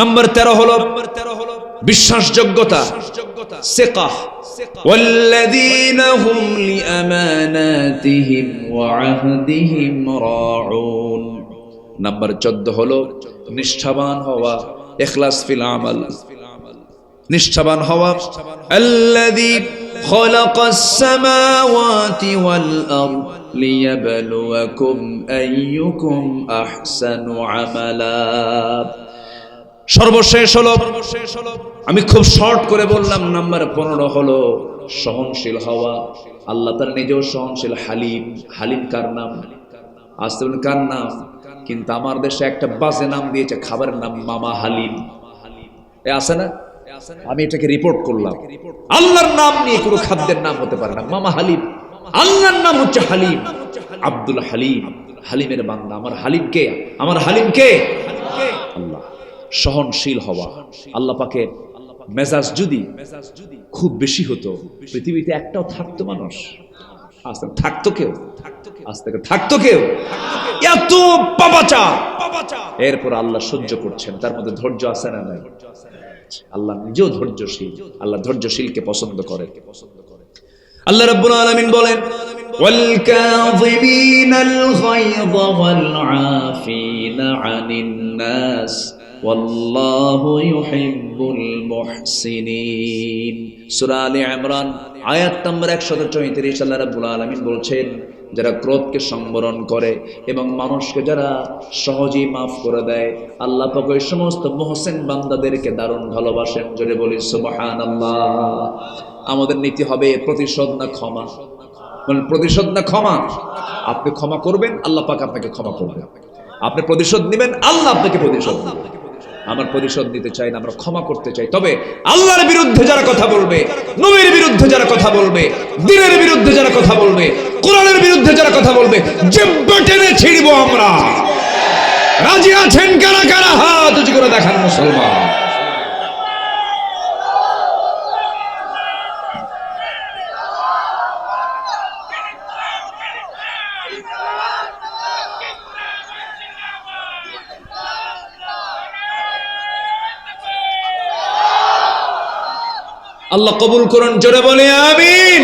নাম্বার 13 হলো বিশ্বাসযোগ্যতা, সিকাহ। ওয়াল্লাযীনা হুম লিআমানাতিহিম ওয়া আহদিহিম রাউন। নাম্বার 14 হলো নিষ্ঠাবান হওয়া, ইখলাস ফিল আমাল, নিষ্ঠাবান হওয়া। আল্লাযী খালাকাস সামাওয়াতি ওয়াল আরদ লিয়াবলুয়াকুম আইয়ুকুম আহসানু আমালা। সর্বশেষ হলো, আমি খুব শর্ট করে বললাম, নাম্বার 15 হলো সহনশীল হওয়া। আল্লাহ তার নিজেও সহনশীল, হালিম। হালিম কার নাম? আসতে বলেন কার নাম? কিন্তু আমার দেশে একটা বাজে নাম দিয়েছে খাবারের নাম, মামা হালিম। এ আছে না? আমি এটাকে রিপোর্ট করলাম। আল্লাহর নাম নিয়ে কোনো খাদ্যের নাম হতে পারে না। মামা হালিম, আল্লাহর নাম হচ্ছে হালিম। আব্দুল হালিম, হালিমের বান্দা। আমার হালিম কে? আমার হালিম কে? আল্লাহ। সহনশীল হওয়া। আল্লাহ পাকের মেজাজ যদি খুব বেশি হতো, পৃথিবীতে একটাও থাকতো মানুষ? আজ থেকে থাকতো কেউ, আজ থেকে থাকতো কেউ, এত পাপাচার। এরপর আল্লাহ সহ্য করছেন, তার মধ্যে ধৈর্য আছে না নাই? আল্লাহ নিজেও ধৈর্যশীল, আল্লাহ ধৈর্যশীলকে পছন্দ করে। আল্লাহ রাব্বুল আলামিন বলেন ওয়াল কাযিমিনাল গায়য ওয়াল আফিনা আনিন নাস ওয়াল্লাহু ইউহিব্বুল মুহসিনিন। সূরা আলে ইমরান আয়াত নম্বর 134 আল্লাহ রাব্বুল আলামিন বলছেন, যারা ক্রোধকে সংবরণ করে এবং মানুষকে যারা সহজেই মাফ করে দেয়, আল্লাহ পাক ওই সমস্ত মুহসিন বান্দাদেরকে দারুণ ভালোবাসেন। জোরে বলি সুবহানাল্লাহ। আমাদের নীতি হবে প্রতিশোধ না ক্ষমা। প্রতিশোধ না ক্ষমা? আপনি ক্ষমা করবেন, আল্লাহ পাক আপনাকে ক্ষমা করবেন। আপনি প্রতিশোধ নেবেন, আল্লাহ আপনাকে প্রতিশোধ নেবেন। আমরা প্রতিশোধ নিতে চাই না, আমরা ক্ষমা করতে চাই। তবে আল্লাহর বিরুদ্ধে যারা কথা বলবে, নবীর বিরুদ্ধে যারা কথা বলবে, দ্বীনের বিরুদ্ধে যারা কথা বলবে, কোরআনের বিরুদ্ধে যারা কথা বলবে, জিহ্বা টেনে ছিড়ব আমরা। রাজি আছেন কারা কারা? হাত উঁচু করে দেখান মুসলমান। আল্লাহ কবুল করুন, জোরে বলে আমিন।